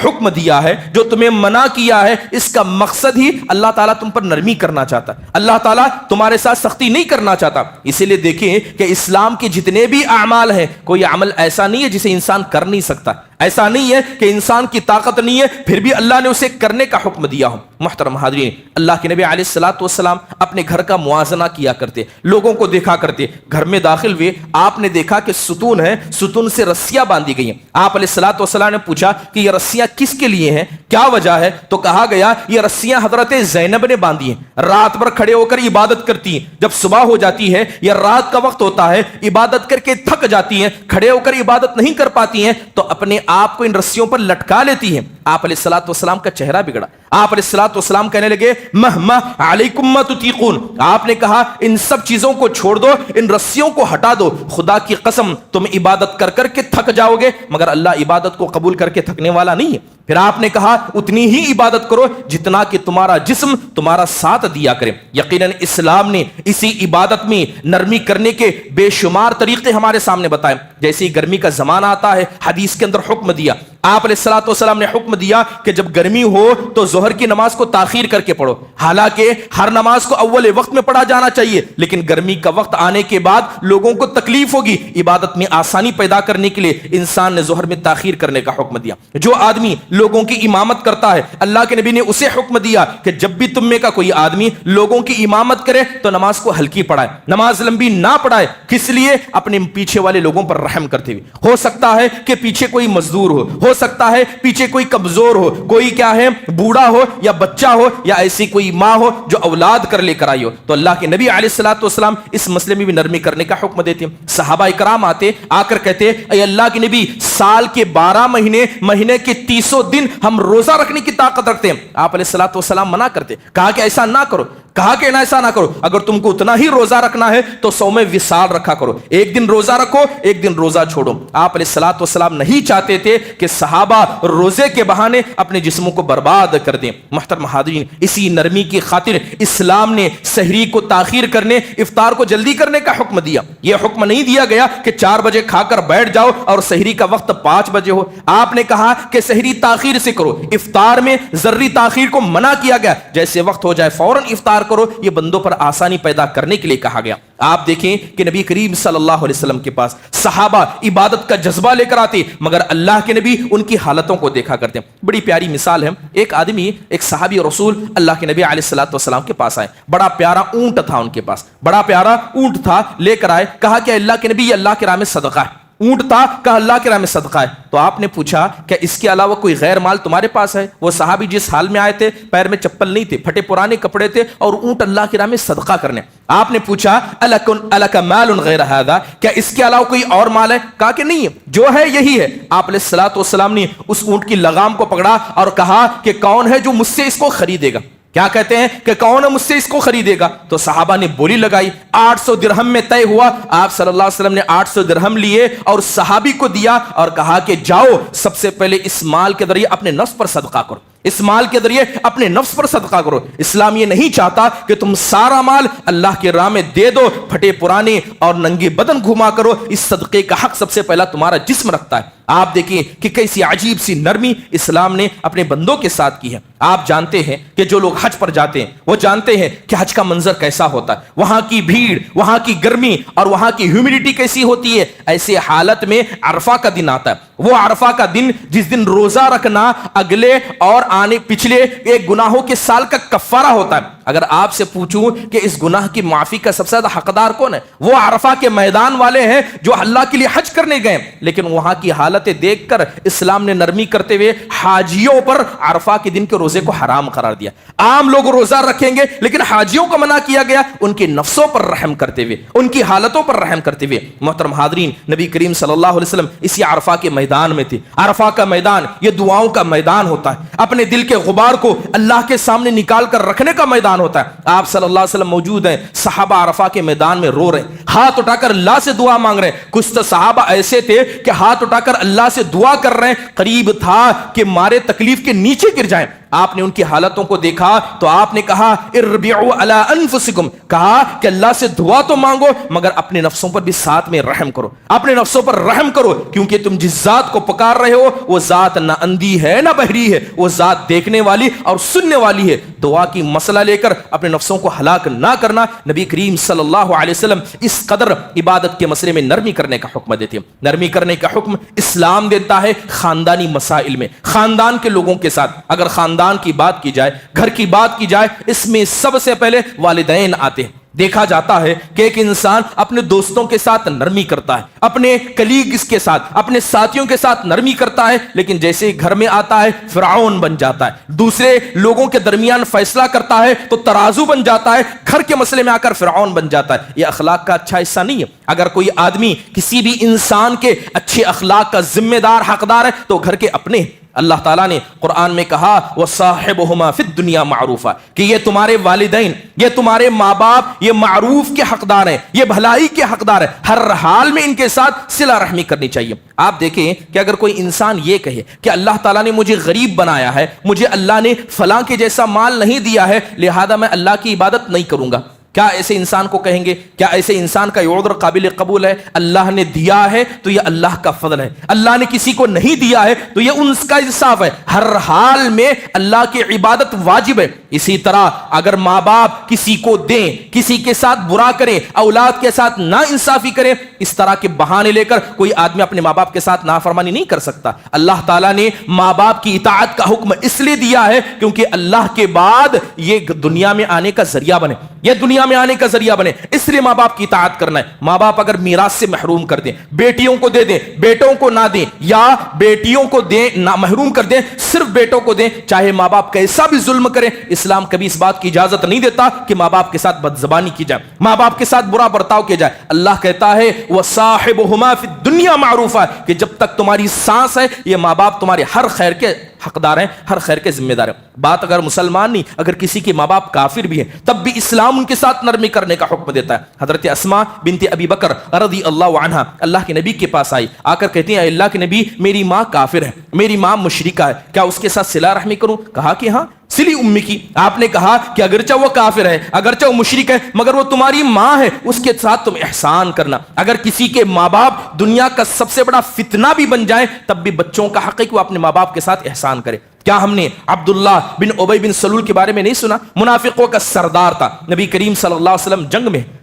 حکم دیا ہے، جو تمہیں منع کیا ہے، اس کا مقصد ہی اللہ تعالیٰ تم پر نرمی کرنا چاہتا ہے، اللہ تعالیٰ تمہارے ساتھ سختی نہیں کرنا چاہتا۔ اسی لیے دیکھیں کہ اسلام کے جتنے بھی اعمال ہیں کوئی عمل ایسا نہیں ہے جسے انسان کر نہیں سکتا، ایسا نہیں ہے کہ انسان کی طاقت نہیں ہے پھر بھی اللہ نے اسے کرنے کا حکم دیا ہو۔ محترم حاضرین، اللہ کے نبی علیہ الصلوۃ والسلام اپنے گھر کا موازنہ کیا کرتے، لوگوں کو دیکھا کرتے، گھر میں داخل ہوئے آپ نے دیکھا کہ ستون ہے، ستون سے رسیاں باندھی گئی ہیں۔ آپ علیہ الصلوۃ والسلام نے پوچھا کہ یہ رسیاں کس کے لیے ہیں، کیا وجہ ہے؟ تو کہا گیا یہ رسیاں حضرت زینب نے باندھی ہیں، رات بھر کھڑے ہو کر عبادت کرتی ہیں، جب صبح ہو جاتی ہے یا رات کا وقت ہوتا ہے عبادت کر کے تھک جاتی ہیں، کھڑے ہو کر عبادت نہیں کر پاتی ہیں تو اپنے آپ کو ان رسیوں پر لٹکا لیتی ہیں۔ آپ علیہ الصلوۃ والسلام کا چہرہ بگڑا، آپ علیہ الصلوۃ والسلام کہنے لگے مہما علیکم ما تطیقون، آپ نے کہا ان سب چیزوں کو چھوڑ دو، ان رسیوں کو ہٹا دو، خدا کی قسم تم عبادت کر کر کے تھک جاؤ گے مگر اللہ عبادت کو قبول کر کے تھکنے والا نہیں ہے۔ پھر آپ نے کہا اتنی ہی عبادت کرو جتنا کہ تمہارا جسم تمہارا ساتھ دیا کرے۔ یقیناً اسلام نے اسی عبادت میں نرمی کرنے کے بے شمار طریقے ہمارے سامنے بتائے۔ جیسے ہی گرمی کا زمانہ آتا ہے حدیث کے اندر حکم دیا، آپ علیہ الصلوۃ والسلام نے حکم دیا کہ جب گرمی ہو تو ظہر کی نماز کو تاخیر کر کے پڑھو، حالانکہ ہر نماز کو اول وقت میں پڑھا جانا چاہیے، لیکن گرمی کا وقت آنے کے بعد لوگوں کو تکلیف ہوگی، عبادت میں آسانی پیدا کرنے کے لیے انسان نے ظہر میں تاخیر کرنے کا حکم دیا۔ جو آدمی لوگوں کی امامت کرتا ہے، اللہ کے نبی نے اسے حکم دیا کہ جب بھی تم میں کا کوئی آدمی لوگوں کی امامت کرے تو نماز کو ہلکی پڑھائے، نماز لمبی نہ پڑھائے۔ کس لیے؟ اپنے پیچھے والے لوگوں پر رحم کرتے ہوئے۔ ہو سکتا ہے کہ پیچھے کوئی مزدور ہو سکتا ہے پیچھے کوئی کمزور ہو، کوئی کیا ہے بوڑھا ہو یا بچہ ہو یا ایسی کوئی ماں ہو جو اولاد کر لے کر آئی ہو، تو اللہ کے نبی علیہ الصلوۃ والسلام اس مسئلے میں بھی نرمی کرنے کا حکم دیتے۔ صحابہ کرام آتے آ کر کہتے اے اللہ کے نبی سال کے 12 مہینے کے 30 دن ہم روزہ رکھنے کی طاقت رکھتے ہیں۔ آپ علیہ الصلوۃ والسلام منع کرتے، کہا کہ ایسا نہ کرو، کہا کہ ایسا نہ کرو، اگر تم کو اتنا ہی روزہ رکھنا ہے تو صوم وصال رکھا کرو، ایک دن روزہ رکھو ایک دن روزہ چھوڑو۔ آپ علیہ الصلوۃ والسلام نہیں چاہتے تھے کہ صحابہ روزے کے بہانے اپنے جسموں کو برباد کر دیں۔ محترم حاضرین، اسی نرمی کی خاطر اسلام نے سحری کو تاخیر کرنے، افطار کو جلدی کرنے کا حکم دیا۔ یہ حکم نہیں دیا گیا کہ 4 بجے کھا کر بیٹھ جاؤ اور سحری کا وقت 5 بجے ہو۔ آپ نے کہا کہ سحری تاخیر سے کرو۔ افطار میں ذرری تاخیر کو منع کیا گیا، جیسے وقت ہو جائے فوراً افطار کرو۔ یہ بندوں پر آسانی پیدا کرنے کے لیے کہا گیا۔ آپ دیکھیں کہ نبی کریم صلی اللہ علیہ وسلم کے پاس صحابہ عبادت کا جذبہ لے کر آتے، مگر اللہ کے نبی ان کی حالتوں کو دیکھا کرتے ہیں۔ بڑی پیاری مثال ہے، ایک آدمی، ایک صحابی رسول اللہ کے نبی علیہ الصلوۃ والسلام کے پاس آئے۔ بڑا پیارا اونٹ تھا ان کے پاس، بڑا پیارا اونٹ تھا، لے کر آئے، کہا کہ اللہ کے نبی یہ اللہ کی راہ میں صدقہ ہے۔ اونٹ تھا، کہا اللہ کی راہ میں صدقہ ہے۔ تو آپ نے پوچھا کہ اس کے علاوہ کوئی غیر مال تمہارے پاس ہے؟ وہ صحابی جس حال میں آئے تھے، پیر میں چپل نہیں تھے، پھٹے پرانے کپڑے تھے، اور اونٹ اللہ کی راہ میں صدقہ کرنے۔ آپ نے پوچھا الک مال غیر ھذا، کیا اس کے علاوہ کوئی اور مال ہے؟ کہا کہ نہیں، جو ہے یہی ہے۔ آپ علیہ الصلوۃ والسلام نے اس اونٹ کی لگام کو پکڑا اور کہا کہ کون ہے جو مجھ سے اس کو خریدے گا؟ کیا کہتے ہیں کہ کون ہے مجھ سے اس کو خریدے گا؟ تو صحابہ نے بولی لگائی، 800 درہم میں طے ہوا۔ آپ صلی اللہ علیہ وسلم نے 800 درہم لیے اور صحابی کو دیا اور کہا کہ جاؤ، سب سے پہلے اس مال کے ذریعے اپنے نفس پر صدقہ کرو، اس مال کے ذریعے اپنے نفس پر صدقہ کرو۔ اسلام یہ نہیں چاہتا کہ تم سارا مال اللہ کے راہ میں دے دو، پھٹے پرانے اور ننگے بدن گھوما کرو۔ اس صدقے کا حق سب سے پہلا تمہارا جسم رکھتا ہے۔ آپ دیکھیں کہ کیسی عجیب سی نرمی اسلام نے اپنے بندوں کے ساتھ کی ہے۔ آپ جانتے ہیں کہ جو لوگ حج پر جاتے ہیں وہ جانتے ہیں کہ حج کا منظر کیسا ہوتا ہے، وہاں کی بھیڑ، وہاں کی گرمی اور وہاں کی ہیومیڈیٹی کیسی ہوتی ہے۔ ایسے حالت میں عرفہ کا دن آتا ہے، وہ عرفہ کا دن جس دن روزہ رکھنا اگلے اور آنے پچھلے ایک گناہوں کے سال کا کفارہ ہوتا ہے۔ اگر آپ سے پوچھوں کہ اس گناہ کی معافی کا سب سے زیادہ حقدار کون ہے، وہ عرفہ کے میدان والے ہیں جو اللہ کے لیے حج کرنے گئے، لیکن وہاں کی حالتیں دیکھ کر اسلام نے نرمی کرتے ہوئے حاجیوں پر عرفہ کے دن کے روزے کو حرام قرار دیا۔ عام لوگ روزہ رکھیں گے لیکن حاجیوں کو منع کیا گیا، ان کے نفسوں پر رحم کرتے ہوئے، ان کی حالتوں پر رحم کرتے ہوئے۔ محترم حاضرین، نبی کریم صلی اللہ علیہ وسلم اسی عرفہ کے میدان میں تھے۔ عرفہ کا میدان یہ دعاؤں کا میدان ہوتا ہے، اپنے دل کے غبار کو اللہ کے سامنے نکال کر رکھنے کا میدان ہوتا ہے۔ آپ صلی اللہ علیہ وسلم موجود ہیں، صحابہ عرفہ کے میدان میں رو رہے ہیں، ہاتھ اٹھا کر اللہ سے دعا مانگ رہے ہیں۔ کچھ تو صحابہ ایسے تھے کہ ہاتھ اٹھا کر اللہ سے دعا کر رہے ہیں، قریب تھا کہ مارے تکلیف کے نیچے گر جائیں۔ آپ نے ان کی حالتوں کو دیکھا تو آپ نے کہا اربعوا علی انفسکم، کہا کہ اللہ سے دعا تو مانگو مگر اپنے نفسوں پر بھی ساتھ میں رحم کرو، اپنے نفسوں پر رحم کرو، کیونکہ تم جس ذات کو پکار رہے ہو وہ ذات نہ اندھی ہے نہ بہری ہے، وہ ذات دیکھنے والی اور سننے والی ہے۔ دعا کی مسئلہ لے کر اپنے نفسوں کو ہلاک نہ کرنا۔ نبی کریم صلی اللہ علیہ وسلم اس قدر عبادت کے مسئلے میں نرمی کرنے کا حکم دیتے ہیں۔ نرمی کرنے کا حکم اسلام دیتا ہے خاندانی مسائل میں، خاندان کے لوگوں کے ساتھ۔ اگر خاندان کی بات کی جائے، گھر کی بات کی جائے، اس میں سب سے پہلے والدین آتے ہیں۔ دیکھا جاتا ہے کہ ایک انسان اپنے دوستوں کے ساتھ نرمی کرتا ہے، اپنے کلیگز کے ساتھ، اپنے ساتھیوں کے ساتھ نرمی کرتا ہے، لیکن جیسے گھر میں آتا ہے فرعون بن جاتا ہے، دوسرے لوگوں کے درمیان فیصلہ کرتا ہے تو ترازو بن جاتا ہے، گھر کے مسئلے میں آ کر فرعون بن جاتا ہے۔ یہ اخلاق کا اچھا حصہ نہیں ہے۔ اگر کوئی آدمی کسی بھی انسان کے اچھے اخلاق کا ذمہ دار حقدار ہے تو گھر کے اپنے۔ اللہ تعالیٰ نے قرآن میں کہا وَصَاحِبُهُمَا فِي الدُّنْيَا مَعْرُوفًا، کہ یہ تمہارے والدین، یہ تمہارے ماں باپ، یہ معروف کے حقدار ہیں، یہ بھلائی کے حقدار ہیں، ہر حال میں ان کے ساتھ صلہ رحمی کرنی چاہیے۔ آپ دیکھیں کہ اگر کوئی انسان یہ کہے کہ اللہ تعالیٰ نے مجھے غریب بنایا ہے، مجھے اللہ نے فلاں کے جیسا مال نہیں دیا ہے، لہذا میں اللہ کی عبادت نہیں کروں گا، کیا ایسے انسان کو کہیں گے؟ کیا ایسے انسان کا یہ عذر قابل قبول ہے؟ اللہ نے دیا ہے تو یہ اللہ کا فضل ہے، اللہ نے کسی کو نہیں دیا ہے تو یہ ان کا انصاف ہے۔ ہر حال میں اللہ کی عبادت واجب ہے۔ اسی طرح اگر ماں باپ کسی کو دیں، کسی کے ساتھ برا کریں، اولاد کے ساتھ نا انصافی کریں، اس طرح کے بہانے لے کر کوئی آدمی اپنے ماں باپ کے ساتھ نافرمانی نہیں کر سکتا۔ اللہ تعالیٰ نے ماں باپ کی اطاعت کا حکم اس لیے دیا ہے کیونکہ اللہ کے بعد یہ دنیا میں آنے کا ذریعہ بنے، یہ دنیا میں آنے کا ذریعہ بنے، اس لیے ماں باپ کی اطاعت کرنا ہے۔ ماں باپ اگر میراث سے محروم کر دیں، بیٹیوں کو دے دیں، بیٹوں کو نہ دیں، یا بیٹیوں کو دیں نہ محروم کر دیں، صرف بیٹوں کو دیں، چاہے ماں باپ کیسا بھی ظلم کریں، اسلام کبھی اس بات کی اجازت نہیں دیتا کہ ماں باپ کے ساتھ بدزبانی کی جائے، ماں باپ کے ساتھ برا برتاؤ کیا جائے۔ اللہ کہتا ہے وَصَاحِبُهُمَا فِي الدُّنْيَا مَعْرُوفًا، کہ جب تک تمہاری سانس ہے یہ ماں باپ تمہارے ہر خیر کے حقدار ہیں، ہر خیر کے ذمہ دار ہیں۔ بات اگر مسلمان نہیں، اگر کسی کے ماں باپ کافر بھی ہیں تب بھی اسلام ان کے ساتھ نرمی کرنے کا حکم دیتا ہے۔ حضرت اسماء بنت ابی بکر رضی اللہ عنہا اللہ کے نبی کے پاس آئی، آ کر کہتی ہیں اے اللہ کے نبی میری ماں کافر ہے، میری ماں مشرکہ ہے، کیا اس کے ساتھ صلہ رحمی کروں؟ کہا کہ ہاں سلی امی کی۔ آپ نے کہا کہ اگرچہ وہ کافر ہے، اگرچہ وہ مشرک ہے، مگر وہ تمہاری ماں ہے، اس کے ساتھ تم احسان کرنا۔ اگر کسی کے ماں باپ دنیا کا سب سے بڑا فتنہ بھی بن جائے تب بھی بچوں کا حق ہے کہ وہ اپنے ماں باپ کے ساتھ احسان کرے۔ کیا ہم نے عبداللہ بن ابی بن سلول کے بارے میں نہیں سنا؟ منافقوں کا سردار تھا، نبی کریم صلی اللہ علیہ وسلم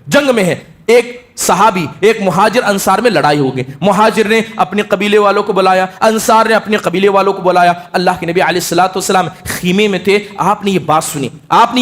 جنگ میں ہے، ایک صحابی ایک مہاجر انصار میں لڑائی ہو گئی، مہاجر نے اپنے قبیلے والوں کو بلایا، انصار نے اپنے قبیلے والوں کو بلایا۔ اللہ کے نبی علیہ الصلوۃ والسلام خیمے میں تھے، آپ نے یہ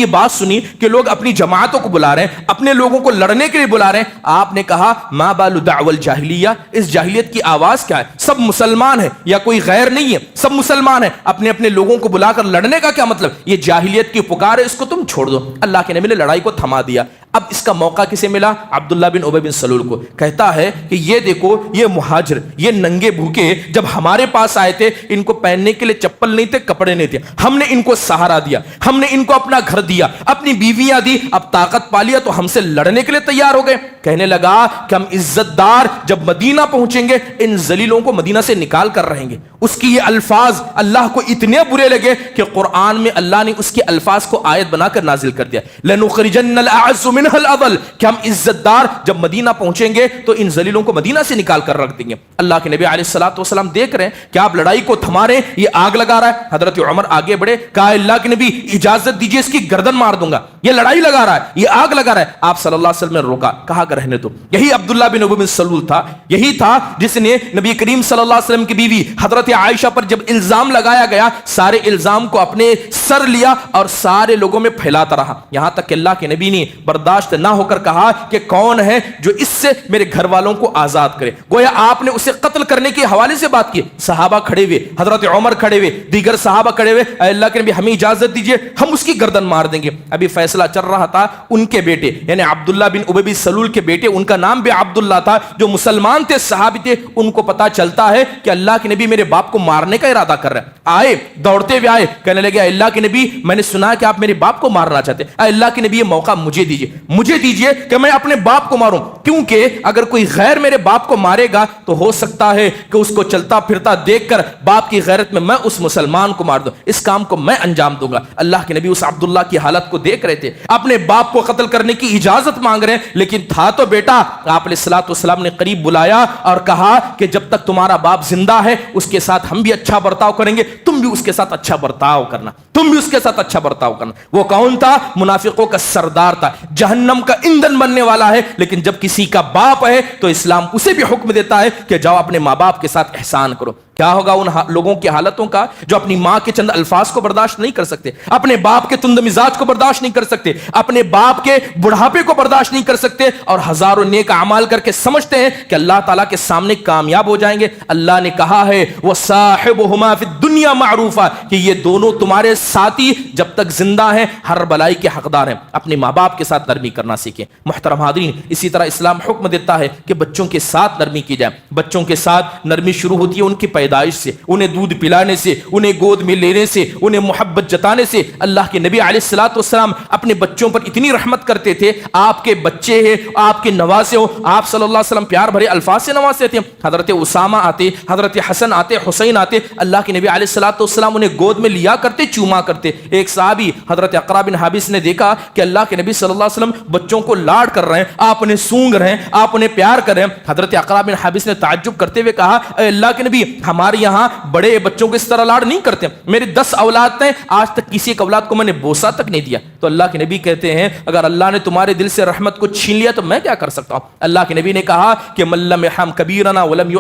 بات سنی کہ لوگ اپنی جماعتوں کو بلا رہے ہیں، اپنے لوگوں کو لڑنے کے لیے بلا رہے ہیں۔ آپ نے کہا ما بال دعوی الجاہلیہ، اس جاہلیت کی آواز کیا ہے؟ سب مسلمان ہیں یا کوئی غیر نہیں ہے؟ سب مسلمان ہیں، اپنے اپنے لوگوں کو بلا کر لڑنے کا کیا مطلب؟ یہ جاہلیت کی پکار ہے، اس کو تم چھوڑ دو۔ اللہ کے نبی نے لڑائی کو تھما دیا۔ اب اس کا موقع کسے ملا؟ عبداللہ بن ابی بن سلول کو۔ کہتا ہے کہ یہ دیکھو یہ مہاجر، یہ ننگے بھوکے جب ہمارے پاس آئے تھے، ان کو پہننے کے لیے چپل نہیں تھے، کپڑے نہیں تھے، ہم نے ان کو سہارا دیا، ہم نے ان کو اپنا گھر دیا، اپنی بیویاں دی، اب طاقت پا لیا تو ہم سے لڑنے کے لیے تیار ہو گئے۔ کہنے لگا کہ ہم عزت دار جب مدینہ پہنچیں گے ان ذلیلوں کو مدینہ سے نکال کر رہیں گے۔ اس کی یہ الفاظ اللہ کو اتنے برے لگے کہ قرآن میں اللہ نے اس کے الفاظ کو آیت بنا کر نازل کر دیا، لَنُخْرِجَنَّ الْأَعَزُّ مِنْهَا الْأَذَلَّ، کہ ہم عزت دار جب مدینہ پہنچیں گے تو ان ذلیلوں کو مدینہ سے نکال کر رکھ دیں گے۔ اللہ کے نبی علیہ الصلوۃ والسلام دیکھ رہے ہیں کہ آپ لڑائی کو تھما رہے ہیں، یہ آگ لگا رہا ہے۔ حضرت عمر آگے بڑھے، کہا اللہ کے نبی اجازت دیجیے، اس کی گردن مار دوں گا، یہ لڑائی لگا رہا ہے، یہ آگ لگا رہا ہے۔ آپ صلی اللہ علیہ وسلم نے روکا، کہا کہ رہنے دو۔ یہی عبداللہ بن ابی بن سلول تھا، یہی تھا جس نے نبی کریم صلی اللہ علیہ وسلم کی بیوی حضرت عائشہ پر جب الزام لگایا گیا، سارے الزام کو اپنے سر لیا اور سارے لوگوں میں پھیلاتا رہا، یہاں تک کہ اللہ کے نبی نے برداشت نہ ہو کر کہا کہ کون ہے جو اس سے میرے گھر والوں کو آزاد کرے؟ گویا آپ نے اسے قتل کرنے کے حوالے سے بات کی۔ صحابہ کھڑے ہوئے، حضرت عمر کھڑے ہوئے، دیگر صحابہ کھڑے ہوئے، اے اللہ کے نبی ہمیں اجازت دیجیے، ہم اس کی گردن مار دیں گے۔ ابھی فیصلہ چل رہا تھا، ان کے بیٹے یعنی عبداللہ بن ابی بن سلول کے بیٹے، ان کا نام بھی عبداللہ تھا، جو مسلمان تھے، صحابی تھے، ان کو پتا چلتا ہے کہ اللہ کے نبی میرے باپ کو مارنے کا ارادہ کر رہے ہیں۔ آئے، دوڑتے ہوئے آئے، کہنے لگے اے اللہ کے نبی میں نے سنا کہ آپ میرے باپ کو مارنا چاہتے ہیں، اے اللہ کے نبی یہ موقع مجھے دیجیے کہ میں اپنے باپ کو ماروں، کیونکہ اگر کوئی غیر میرے باپ کو مارے گا تو ہو سکتا ہے کہ اس کو چلتا پھرتا دیکھ کر باپ کی غیرت میں اس مسلمان کو مار دوں، اس کام کو میں انجام دوں گا۔ اللہ کے نبی اس عبداللہ کی حالت کو دیکھ رہے تھے، اپنے باپ کو قتل کرنے کی اجازت مانگ رہے ہیں، لیکن تھا تو بیٹا۔ آپ علیہ الصلوۃ والسلام نے قریب بلایا اور کہا کہ جب تک تمہارا باپ زندہ ہے اس کے ساتھ ہم بھی اچھا برتاؤ کریں گے، تم بھی اس کے ساتھ اچھا برتاؤ کرنا۔ وہ کون تھا؟ منافقوں کا سردار تھا، جہنم کا ایندھن بننے والا ہے، لیکن جب کسی کا باپ ہے تو اسلام اسے بھی حکم دیتا ہے کہ جاؤ اپنے ماں باپ کے ساتھ احسان کرو۔ کیا ہوگا ان لوگوں کی حالتوں کا جو اپنی ماں کے چند الفاظ کو برداشت نہیں کر سکتے، اپنے باپ کے تند مزاج کو برداشت نہیں کر سکتے، اپنے باپ کے بڑھاپے کو برداشت نہیں کر سکتے، اور ہزاروں نیک اعمال کر کے سمجھتے ہیں کہ اللہ تعالیٰ کے سامنے کامیاب ہو جائیں گے۔ اللہ نے کہا ہے وَصَاحِبُهُمَا فِي الدُّنْيَا مَعْرُوفًا، کہ یہ دونوں تمہارے ساتھی جب تک زندہ ہیں ہر بلائی کے حقدار ہیں۔ اپنے ماں باپ کے ساتھ نرمی کرنا سیکھیں۔ محترم حاضرین، اسی طرح اسلام حکم دیتا ہے کہ بچوں کے ساتھ نرمی کی جائے۔ بچوں کے ساتھ نرمی شروع ہوتی ہے ان کی پیدائش سے، انہیں دودھ پلانے سے، انہیں گود میں لینے سے، انہیں محبت جتانے سے۔ اللہ کے نبی علیہ الصلوۃ والسلام اپنے بچوں پر اتنی رحمت کرتے تھے، آپ کے بچے ہیں، آپ کے نواسے ہوں، آپ صلی اللہ علیہ وسلم پیار بھرے الفاظ سے نوازتے تھے۔ حضرت اسامہ آتے، حضرت حسن آتے، حسین آتے، اللہ کے نبی علیہ الصلوۃ والسلام انہیں گود میں لیا کرتے، چوما کرتے۔ ایک صحابی حضرت اقرا بن حابس نے دیکھا کہ اللہ کے نبی صلی اللہ علیہ وسلم بچوں کو لاڈ کر رہے ہیں، آپ انہیں سونگ رہے ہیں، آپ انہیں پیار کر رہے ہیں۔ حضرت اقرا بن حابس نے تعجب کرتے ہوئے کہا اے اللہ کے نبی ہمارے یہاں بڑے بچوں کو اس طرح لاڈ نہیں کرتے، میری 10 اولاد ہیں، آج تک کسی ایک اولاد کو میں نے بوسہ تک نہیں دیا۔ تو اللہ کے نبی کہتے ہیں اگر اللہ نے تمہارے دل سے رحمت کو چھین لیا تو میں کیا کر سکتا ہوں؟ اللہ کے نبی نے کہا کہ من لم يرحم کبیرنا ولم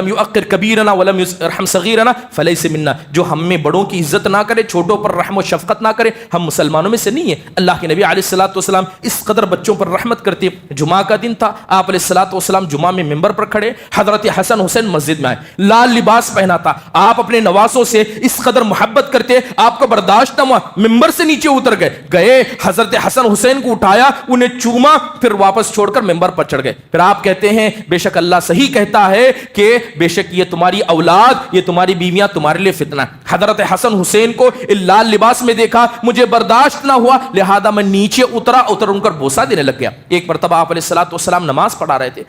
یؤقر کبیرنا ولم يرحم صغیرنا فلیس منا، جو ہم میں بڑوں کی عزت نہ کرے، چھوٹوں پر رحم و شفقت نہ کرے، ہم مسلمانوں میں سے نہیں ہیں۔ اللہ کے نبی علیہ الصلوۃ والسلام اس قدر بچوں پر رحمت کرتے۔ جمعہ کا دن تھا، آپ علیہ الصلوۃ والسلام جمعہ میں ممبر پر کھڑے، حضرت حسن حسین مسجد میں آئے، لا لال لباس پہنا تھا. آپ اپنے نواسوں سے اس قدر محبت کرتے, آپ کو برداشت نہ ہوا, ممبر سے نیچے اتر گئے, حضرت حسن حسین کو اٹھایا, انہیں چوما, پھر واپس چھوڑ کر ممبر پر چڑھ گئے. پھر آپ کہتے ہیں بے شک اللہ صحیح کہتا ہے کہ بے شک یہ تمہاری اولاد, یہ تمہاری بیویاں تمہارے لیے فتنہ. حضرت حسن حسین کو لال لباس میں دیکھا, مجھے برداشت نہ ہوا, لہذا میں نیچے اتر ان کر بوسہ دینے لگ گیا. ایک مرتبہ آپ علیہ الصلوۃ والسلام نماز پڑھا رہے تھے.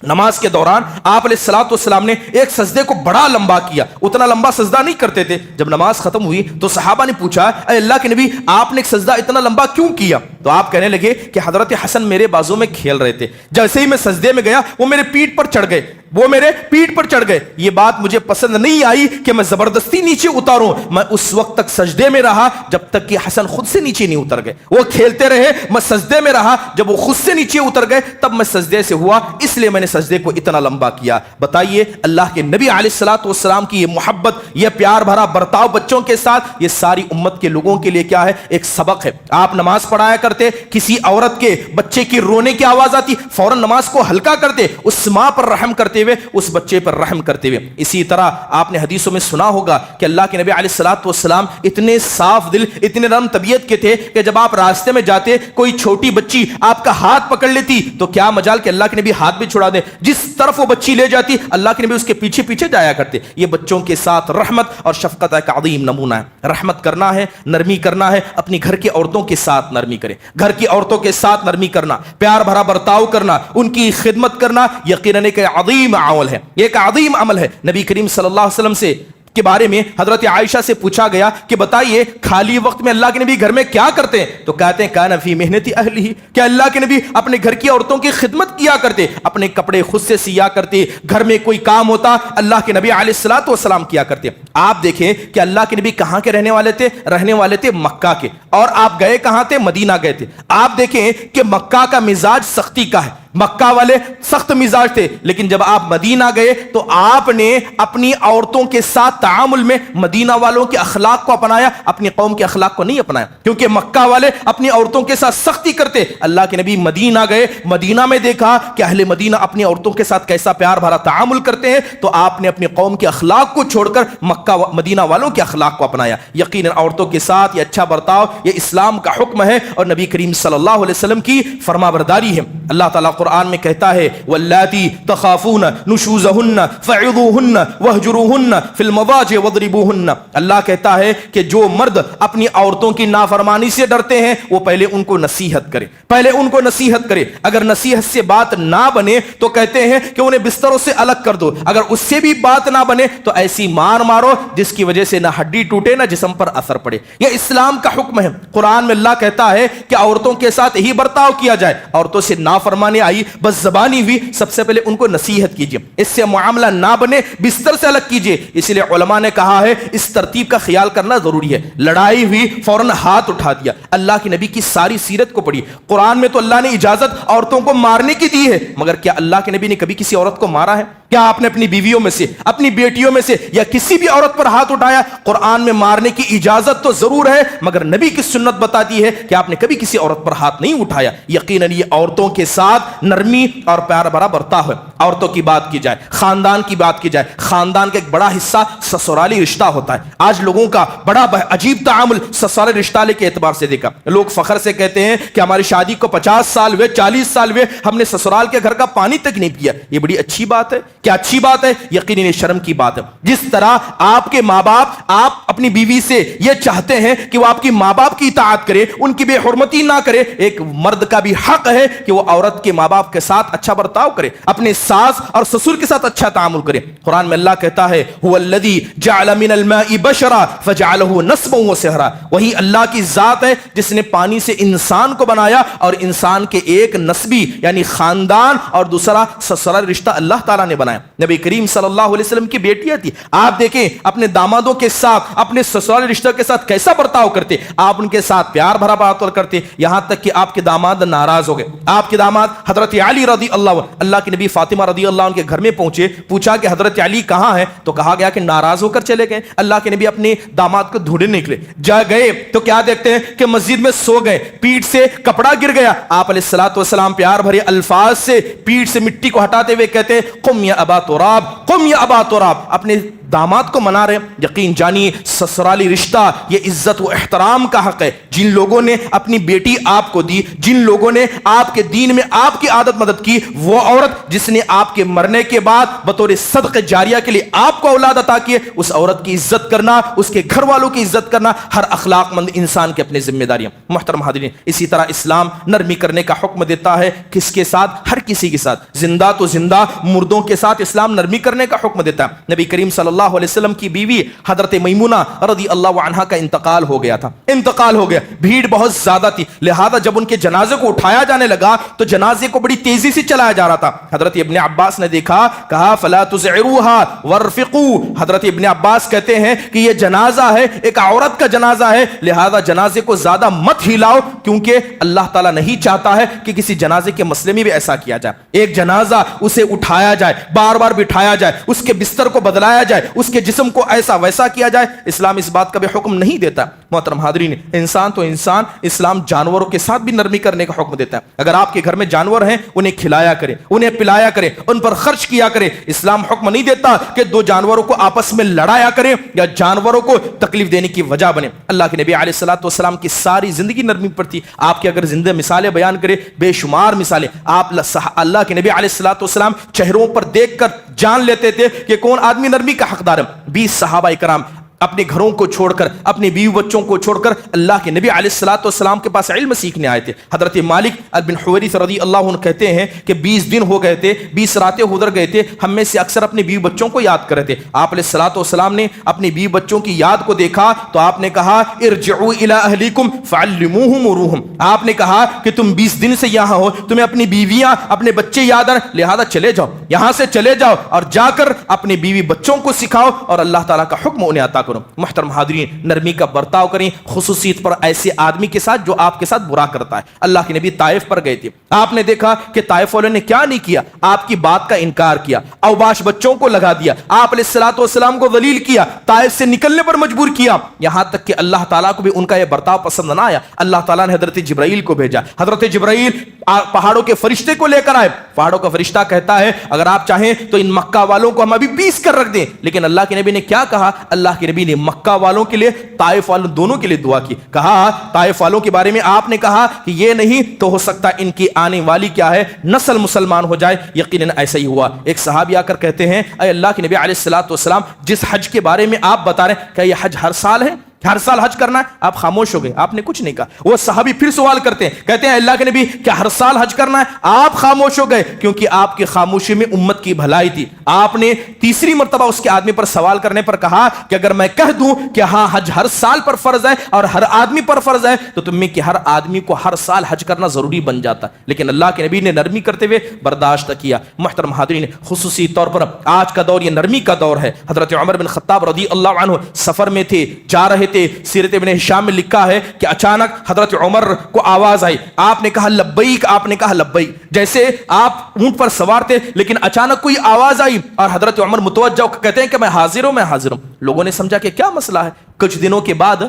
نماز کے دوران آپ علیہ الصلوۃ والسلام نے ایک سجدے کو بڑا لمبا کیا. اتنا لمبا سجدہ نہیں کرتے تھے. جب نماز ختم ہوئی تو صحابہ نے پوچھا, اے اللہ کے نبی, آپ نے ایک سجدہ اتنا لمبا کیوں کیا؟ تو آپ کہنے لگے کہ حضرت حسن میرے بازو میں کھیل رہے تھے, جیسے ہی میں سجدے میں گیا وہ میرے پیٹھ پر چڑھ گئے. یہ بات مجھے پسند نہیں آئی کہ میں زبردستی نیچے اتاروں. میں اس وقت تک سجدے میں رہا جب تک کہ حسن خود سے نیچے نہیں اتر گئے. وہ کھیلتے رہے, میں سجدے میں رہا, جب وہ خود سے نیچے اتر گئے تب میں سجدے سے ہوا, اس لیے میں نے سجدے کو اتنا لمبا کیا. بتائیے اللہ کے نبی علیہ الصلوۃ والسلام کی یہ محبت, یہ پیار بھرا برتاؤ بچوں کے ساتھ, یہ ساری امت کے لوگوں کے لیے کیا ہے؟ ایک سبق ہے. آپ نماز پڑھایا کرتے, کسی عورت کے بچے کی رونے کی آواز آتی, فوراً نماز کو ہلکا کرتے, اس ماں پر رحم کرتے ہوئے, اس بچے پر رحم کرتے ہوئے. اسی طرح آپ نے حدیثوں میں سنا ہوگا کہ اللہ کے نبی علیہ الصلوۃ والسلام اتنے صاف دل, اتنے نرم طبیعت کے تھے کہ جب آپ راستے میں جاتے, کوئی چھوٹی بچی آپ کا ہاتھ پکڑ لیتی تو کیا مجال کہ اللہ کے نبی ہاتھ بھی چھڑا دیں. جس طرف وہ بچی لے جاتی اللہ کے نبی اس کے پیچھے پیچھے جایا کرتے. یہ بچوں کے ساتھ رحمت اور شفقت کا عظیم نمونہ ہے. رحمت کرنا ہے, نرمی کرنا ہے, اپنی گھر کی عورتوں کے ساتھ نرمی کرے. گھر کی عورتوں کے ساتھ نرمی کرنا, پیار بھرا برتاؤ کرنا, ان کی خدمت کرنا یقیناً ایک عظیم عمل ہے, ایک عظیم عمل ہے. نبی کریم صلی اللہ علیہ وسلم سے کے بارے میں حضرت عائشہ سے پوچھا گیا کہ بتائیے خالی وقت میں اللہ کے نبی گھر میں کیا کرتے ہیں؟ تو کہتے ہیں کان فی محنت اہلہ, کہ اللہ کے نبی اپنے گھر کی عورتوں کی خدمت کیا کرتے, اپنے کپڑے خود سے سیا کرتے, گھر میں کوئی کام ہوتا اللہ کے نبی علیہ الصلوۃ والسلام کیا کرتے. آپ دیکھیں کہ اللہ کے نبی کہاں کے رہنے والے تھے مکہ کے, اور آپ گئے کہاں تھے؟ مدینہ گئے تھے. آپ دیکھیں کہ مکہ کا مزاج سختی کا ہے, مکہ والے سخت مزاج تھے, لیکن جب آپ مدینہ گئے تو آپ نے اپنی عورتوں کے ساتھ تعامل میں مدینہ والوں کے اخلاق کو اپنایا, اپنی قوم کے اخلاق کو نہیں اپنایا, کیونکہ مکہ والے اپنی عورتوں کے ساتھ سختی کرتے. اللہ کے نبی مدینہ گئے, مدینہ میں دیکھا کہ اہل مدینہ اپنی عورتوں کے ساتھ کیسا پیار بھرا تعامل کرتے ہیں, تو آپ نے اپنی قوم کے اخلاق کو چھوڑ کر مکہ مدینہ والوں کے اخلاق کو اپنایا. یقیناً عورتوں کے ساتھ یہ اچھا برتاؤ یہ اسلام کا حکم ہے اور نبی کریم صلی اللہ علیہ وسلم کی فرما برداری ہے. اللہ تعالیٰ قرآن میں کہتا ہے واللاتی تخافون نشوزہن فعظوہن وہجروہن فی المضاجع واضربوہن. اللہ کہتا ہے کہ جو مرد اپنی عورتوں کی نافرمانی سے ڈرتے ہیں وہ پہلے ان کو نصیحت کرے, اگر نصیحت سے بات نہ بنے تو کہتے ہیں کہ انہیں بستروں سے الگ کر دو, اگر اس سے بھی بات نہ بنے تو ایسی مار مارو جس کی وجہ سے نہ ہڈی ٹوٹے نہ جسم پر اثر پڑے. یہ اسلام کا حکم ہے. قرآن میں اللہ کہتا ہے کہ عورتوں کے ساتھ ہی برتاؤ کیا جائے, عورتوں سے نافرمانی آئی, بس زبانی ہوئی, سب سے پہلے ان کو نصیحت کیجیے, اس سے معاملہ نہ بنے بستر سے الگ کیجیے. اس لیے علماء نے کہا ہے اس ترتیب کا خیال کرنا ضروری ہے. لڑائی ہوئی فوراً ہاتھ اٹھا دیا. اللہ کے نبی کی ساری سیرت کو پڑھی. قرآن میں تو اللہ نے اجازت عورتوں کو مارنے کی دی ہے, مگر کیا اللہ کے نبی نے کبھی کسی عورت کو مارا ہے؟ کیا آپ نے اپنی بیویوں میں سے, اپنی بیٹیوں میں سے یا کسی بھی عورت پر ہاتھ اٹھایا؟ قرآن میں مارنے کی اجازت تو ضرور ہے, مگر نبی کی سنت بتاتی ہے کہ آپ نے کبھی کسی عورت پر ہاتھ نہیں اٹھایا. یقیناً یہ عورتوں کے ساتھ نرمی اور پیار بھرا برتاؤ ہے. عورتوں کی بات کی جائے, خاندان کی بات کی جائے, خاندان کا ایک بڑا حصہ سسرالی رشتہ ہوتا ہے. آج لوگوں کا بڑا عجیب تعامل سسرالی رشتہ کے اعتبار سے دیکھا. لوگ فخر سے کہتے ہیں کہ ہماری شادی کو 50 سال ہوئے, 40 سال ہوئے, ہم نے سسرال کے گھر کا پانی تک نہیں پیا. یہ بڑی اچھی بات ہے. کیا اچھی بات ہے؟ یقیناً یہ شرم کی بات ہے. جس طرح آپ کے ماں باپ, آپ اپنی بیوی سے یہ چاہتے ہیں کہ وہ آپ کی ماں باپ کی اطاعت کرے, ان کی بے حرمتی نہ کرے, ایک مرد کا بھی حق ہے کہ وہ عورت کے ماں باپ کے ساتھ اچھا برتاؤ کرے, اپنے ساس اور سسر کے ساتھ اچھا تعامل کرے. قرآن میں اللہ کہتا ہے هو الذی جعل من الماء بشرا فجعله نسبا وسحرا. وہی اللہ کی ذات ہے جس نے پانی سے انسان کو بنایا اور انسان کے ایک نسبی یعنی خاندان اور دوسرا سسرالی رشتہ اللہ تعالیٰ نے بنایا. نبی کریم صلی اللہ علیہ وسلم کی بیٹیاں تھی. آپ دیکھیں اپنے دامادوں کے ساتھ, اپنے سسرالی رشتہ کے ساتھ کیسا برتاؤ کرتے. آپ ان کے ساتھ پیار بھرا برتاؤ کرتے, یہاں تک کہ آپ کے داماد ناراض ہو گئے. آپ کے داماد حضرت علی رضی اللہ کی نبی فاطمہ رضی اللہ عنہ کے گھر میں پہنچے, پوچھا کہ حضرت علی کہاں ہے؟ تو کہا گیا کہ ناراض ہو کر چلے گئے. اللہ کے نبی اپنے داماد کو ڈھونڈنے نکلے, جا گئے تو کیا دیکھتے ہیں کہ مسجد میں سو گئے, پیٹھ سے کپڑا گر گیا. آپ علیہ الصلوۃ والسلام پیار بھرے الفاظ سے پیٹھ سے مٹی کو ہٹاتے ہوئے کہتے ہیں قم یا ابا تراب قم یا ابا تراب، اپنے داماد کو منا رہے ہیں، یقین جانیے سسرالی رشتہ یہ عزت و احترام کا حق ہے۔ جن لوگوں نے اپنی بیٹی آپ کو دی، جن لوگوں نے آپ کے دین میں آپ کی عادت مدد کی، وہ عورت جس نے آپ کے مرنے کے بعد بطور صدقہ جاریہ کے لیے آپ کو اولاد عطا کیے، اس عورت کی عزت کرنا، اس کے گھر والوں کی عزت کرنا ہر اخلاق مند انسان کی اپنی ذمہ داریاں۔ محترم حاضرین، اسی طرح اسلام نرمی کرنے کا حکم دیتا ہے، کس کے ساتھ؟ ہر کسی کے ساتھ، زندہ تو زندہ، مردوں کے ساتھ اسلام نرمی کرنے کا حکم دیتا ہے۔ نبی کریم صلی اللہ علیہ وسلم کی بیوی حضرت میمونہ رضی اللہ عنہا کا انتقال ہو گیا تھا، انتقال ہو گیا، بھیڑ بہت زیادہ تھی، لہذا جب ان کے جنازے کو اٹھایا جانے لگا تو جنازے کو بڑی تیزی سے چلایا جا رہا تھا۔ حضرت ابن عباس نے دیکھا، کہا فلا تزعروها وارفقوا، حضرت ابن عباس کہتے ہیں کہ یہ جنازہ ہے، ایک عورت کا جنازہ ہے، لہذا جنازے کو زیادہ مت ہلاؤ، کیونکہ اللہ تعالیٰ نہیں چاہتا ہے کہ کسی جنازے کے مسئلے میں بھی ایسا کیا جائے۔ ایک جنازہ اسے اٹھایا جائے، بار بار بٹھایا جائے، اس کے بستر کو بدلایا جائے، اس کے جسم کو ایسا ویسا کیا جائے، اسلام اس بات کا بھی حکم نہیں دیتا۔ محترم حاضرین، انسان تو انسان، اسلام جانوروں کے ساتھ بھی نرمی کرنے کا حکم دیتا ہے۔ اگر آپ کے گھر میں جانور ہیں، انہیں کھلایا کرے، انہیں پلایا کرے، ان پر خرچ کیا کرے۔ اسلام حکم نہیں دیتا کہ دو جانوروں کو آپس میں لڑایا کرے یا جانوروں کو تکلیف دینے کی وجہ بنے۔ اللہ کے نبی علیہ الصلوۃ والسلام کی ساری زندگی نرمی پر تھی۔ آپ کی اگر زندہ مثالیں بیان کرے، بے شمار مثالیں، آپ اللہ کے نبی علیہ الصلوۃ والسلام چہروں پر دیکھ کر جان لیتے تھے کہ کون آدمی نرمی کا حقدار ہے۔ 20 صحابہ کرام اپنے گھروں کو چھوڑ کر، اپنے بیوی بچوں کو چھوڑ کر اللہ کے نبی علیہ الصلوۃ والسلام کے پاس علم سیکھنے آئے تھے۔ حضرت مالک بن حویرث رضی اللہ عنہ کہتے ہیں کہ 20 دن ہو گئے تھے، 20 راتیں گزر گئے تھے، ہم میں سے اکثر اپنے بیوی بچوں کو یاد کر رہے تھے۔ آپ علیہ الصلوۃ والسلام نے اپنی بیوی بچوں کی یاد کو دیکھا تو آپ نے کہا ارجعوا الی اہلیکم فعلموہم وروہم، آپ نے کہا کہ تم 20 دن سے یہاں ہو، تمہیں اپنی بیویاں اپنے بچے یاد آ رہے، لہذا چلے جاؤ، یہاں سے چلے جاؤ اور جا کر اپنے بیوی بچوں کو سکھاؤ اور اللہ تعالیٰ کا حکم انہیں عطا کرو۔ محترم حاضرین، نرمی کا برتاؤ کریں، خصوصیت پر ایسے آدمی کے ساتھ جو آپ کے ساتھ برا کرتا ہے۔ اللہ کے نبی طائف پر گئے تھے، آپ نے دیکھا کہ طائف والوں نے کیا نہیں کیا، آپ کی بات کا انکار کیا، اوباش بچوں کو لگا دیا، آپ علیہ الصلوۃ والسلام کو ذلیل کیا، طائف سے نکلنے پر مجبور کیا، یہاں تک کہ اللہ تعالیٰ کو بھی ان کا یہ برتاؤ پسند نہ آیا۔ اللہ تعالیٰ نے حضرت جبرائیل کو بھیجا، حضرت جبرائیل پہاڑوں کے فرشتے کو لے کر آئے۔ پہاڑوں کا فرشتہ کہتا ہے اگر آپ چاہیں تو ان مکہ والوں کو ہم ابھی پیس کر رکھ دیں، لیکن اللہ کے نبی نے کیا کہا؟ اللہ کے نبی نے مکہ والوں کے لیے، طائف والوں دونوں کے لیے دعا کی۔ کہا طائف والوں کے بارے میں آپ نے کہا کہ یہ نہیں تو ہو سکتا ان کی آنے والی کیا ہے نسل مسلمان ہو جائے، یقیناً ایسا ہی ہوا۔ ایک صحابی آ کر کہتے ہیں اے اللہ کے نبی علیہ الصلوۃ والسلام، جس حج کے بارے میں آپ بتا رہے ہیں کیا یہ حج ہر سال ہے؟ ہر سال حج کرنا ہے؟ آپ خاموش ہو گئے، آپ نے کچھ نہیں کہا۔ وہ صحابی پھر سوال کرتے ہیں، کہتے ہیں اللہ کے نبی کیا ہر سال حج کرنا ہے؟ آپ خاموش ہو گئے، کیونکہ آپ کی خاموشی میں امت کی بھلائی تھی۔ آپ نے تیسری مرتبہ اس کے آدمی پر سوال کرنے پر کہا کہ اگر میں کہہ دوں کہ ہاں حج ہر سال پر فرض ہے اور ہر آدمی پر فرض ہے تو تم میں کہ ہر آدمی کو ہر سال حج کرنا ضروری بن جاتا، لیکن اللہ کے نبی نے نرمی کرتے ہوئے برداشت کیا۔ محترم حاضرین، خصوصی طور پر آج کا دور یہ نرمی کا دور ہے۔ حضرت عمر بن خطاب رضی اللہ عنہ سفر میں تھے، جا رہے تھے، سیرت ابن ہشام میں لکھا ہے کہ اچانک حضرت عمر کو آواز آئی، آپ نے کہا لبیک، آپ نے کہا لبیک، جیسے آپ اونٹ پر سوار تھے لیکن اچانک کوئی آواز آئی اور حضرت عمر متوجہ کہتے ہیں کہ میں حاضر ہوں، میں حاضر ہوں۔ لوگوں نے سمجھا کہ کیا مسئلہ ہے۔ کچھ دنوں کے بعد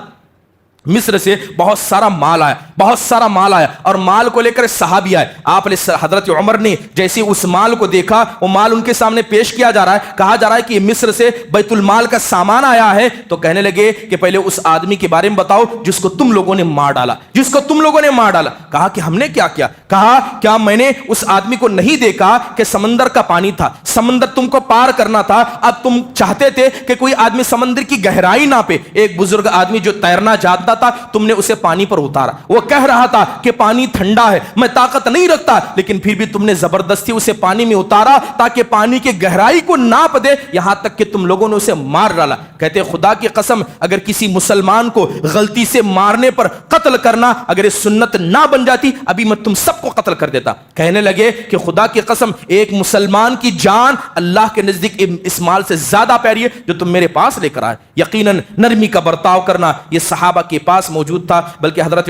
مصر سے بہت سارا مال آیا، بہت سارا مال آیا اور مال کو لے کر صحابی آئے۔ آپ حضرت عمر نے جیسے اس مال کو دیکھا، وہ مال ان کے سامنے پیش کیا جا رہا ہے، کہا جا رہا ہے کہ مصر سے بیت المال کا سامان آیا ہے، تو کہنے لگے کہ پہلے اس آدمی کے بارے میں بتاؤ جس کو تم لوگوں نے مار ڈالا، جس کو تم لوگوں نے مار ڈالا۔ کہا کہ ہم نے کیا کیا؟ کہا کیا میں نے اس آدمی کو نہیں دیکھا کہ سمندر کا پانی تھا، سمندر تم کو پار کرنا تھا، اب تم چاہتے تھے کہ کوئی آدمی سمندر کی گہرائی ناپے، ایک بزرگ آدمی جو تیرنا جانتا تھا تم نے اسے پانی پر اتارا، وہ کہہ رہا تھا کہ پانی ٹھنڈا ہے، میں طاقت نہیں رکھتا، لیکن پھر بھی تم نے زبردستی اسے پانی میں اتارا تاکہ پانی کی گہرائی کو ناپ دے، یہاں تک کہ تم لوگوں نے اسے مار ڈالا۔ کہتے خدا کی قسم اگر کسی مسلمان کو غلطی سے مارنے پر قتل کرنا اگر اس سنت نہ بن جاتی ابھی میں تم سب کو قتل کر دیتا۔ کہنے لگے کہ خدا کی قسم ایک مسلمان کی جان اللہ کے نزدیک اس مال سے زیادہ پیاری ہے جو تم میرے پاس لے کر آئے۔ یقیناً نرمی کا برتاؤ کرنا یہ صحابہ کے پاس موجود تھا، بلکہ حضرت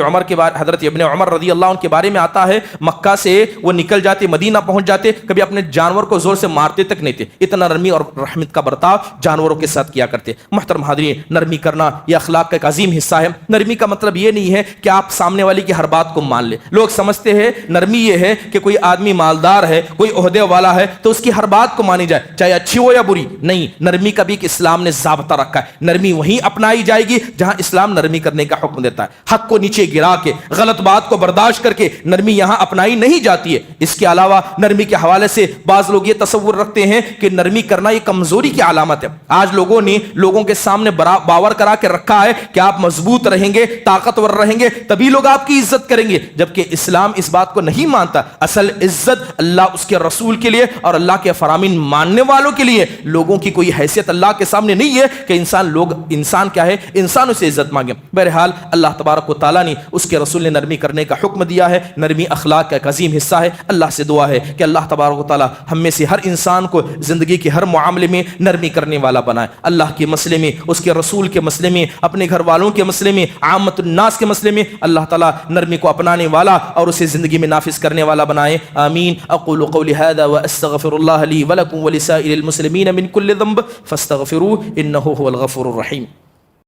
ابن عمر رضی اللہ عنہ کے بارے میں آتا ہے مکہ سے وہ نکل جاتے، مدینہ پہنچ جاتے، کبھی اپنے جانور کو زور سے مارتے تک نہیں تھے، اتنا نرمی اور رحمت کا برتاؤ جانوروں کے ساتھ کیا کرتے۔ محترم حاضرین، نرمی کرنا یہ اخلاق کا ایک عظیم حصہ ہے۔ نرمی کا مطلب یہ نہیں ہے کہ آپ سامنے والے کی ہر بات کو مان لیں۔ لوگ سمجھتے ہیں نرمی یہ ہے کہ کوئی آدمی مالدار ہے، کوئی عہدے والا ہے تو اس کی ہر بات کو مانی جائے، چاہے اچھی ہو یا بری۔ نہیں، نرمی کا بھی ایک اسلام نے ضابطہ رکھا ہے۔ نرمی وہیں اپنائی جائے گی جہاں اسلام نرمی کرنے کا حکم دیتا ہے۔ حق کو نیچے گرا کے، غلط بات کو برداشت کر کے نرمی یہاں اپنائی نہیں جاتی ہے۔ اس کے علاوہ نرمی کے حوالے سے بعض لوگ یہ تصور رکھتے ہیں کہ نرمی کرنا یہ کمزوری کی علامت ہے۔ آج لوگوں نے لوگوں کے سامنے باور کرا کے رکھا ہے کہ آپ مضبوط رہیں گے، طاقتور رہیں گے، تبھی لوگ آپ کی عزت کریں گے، جبکہ اسلام اس بات کو نہیں مانتا۔ اصل عزت اللہ اس کے رسول کے لیے اور اللہ کے فرامین ماننے والوں کے لیے۔ لوگوں کی کوئی حیثیت اللہ کے سامنے نہیں ہے کہ انسان کیا ہے، انسان اسے عزت مانگے۔ بہرحال اللہ تبارک و تعالیٰ نے، اس کے رسول نے نرمی کرنے کا حکم دیا ہے۔ نرمی اخلاق کا ایک عظیم حصہ ہے۔ اللہ سے دعا ہے کہ اللہ تبارک و تعالیٰ ہم میں سے ہر انسان کو زندگی کے ہر معاملے میں نرمی کرنے والا بنائے۔ اللہ کے مسئلے میں، اس کے رسول کے مسئلے میں، اپنے گھر والوں کے مسئلے میں، عامت الناس کے مسئلے میں اللہ تعالیٰ نرمی کو اپنانے والا اور اسے زندگی میں نافذ کرنے والا بنائے۔ آمین۔ اقول قولی هذا واستغفر الله لي ولكم ولسائر المسلمين من كل ذنب فاستغفروه انه هو الغفور الرحيم۔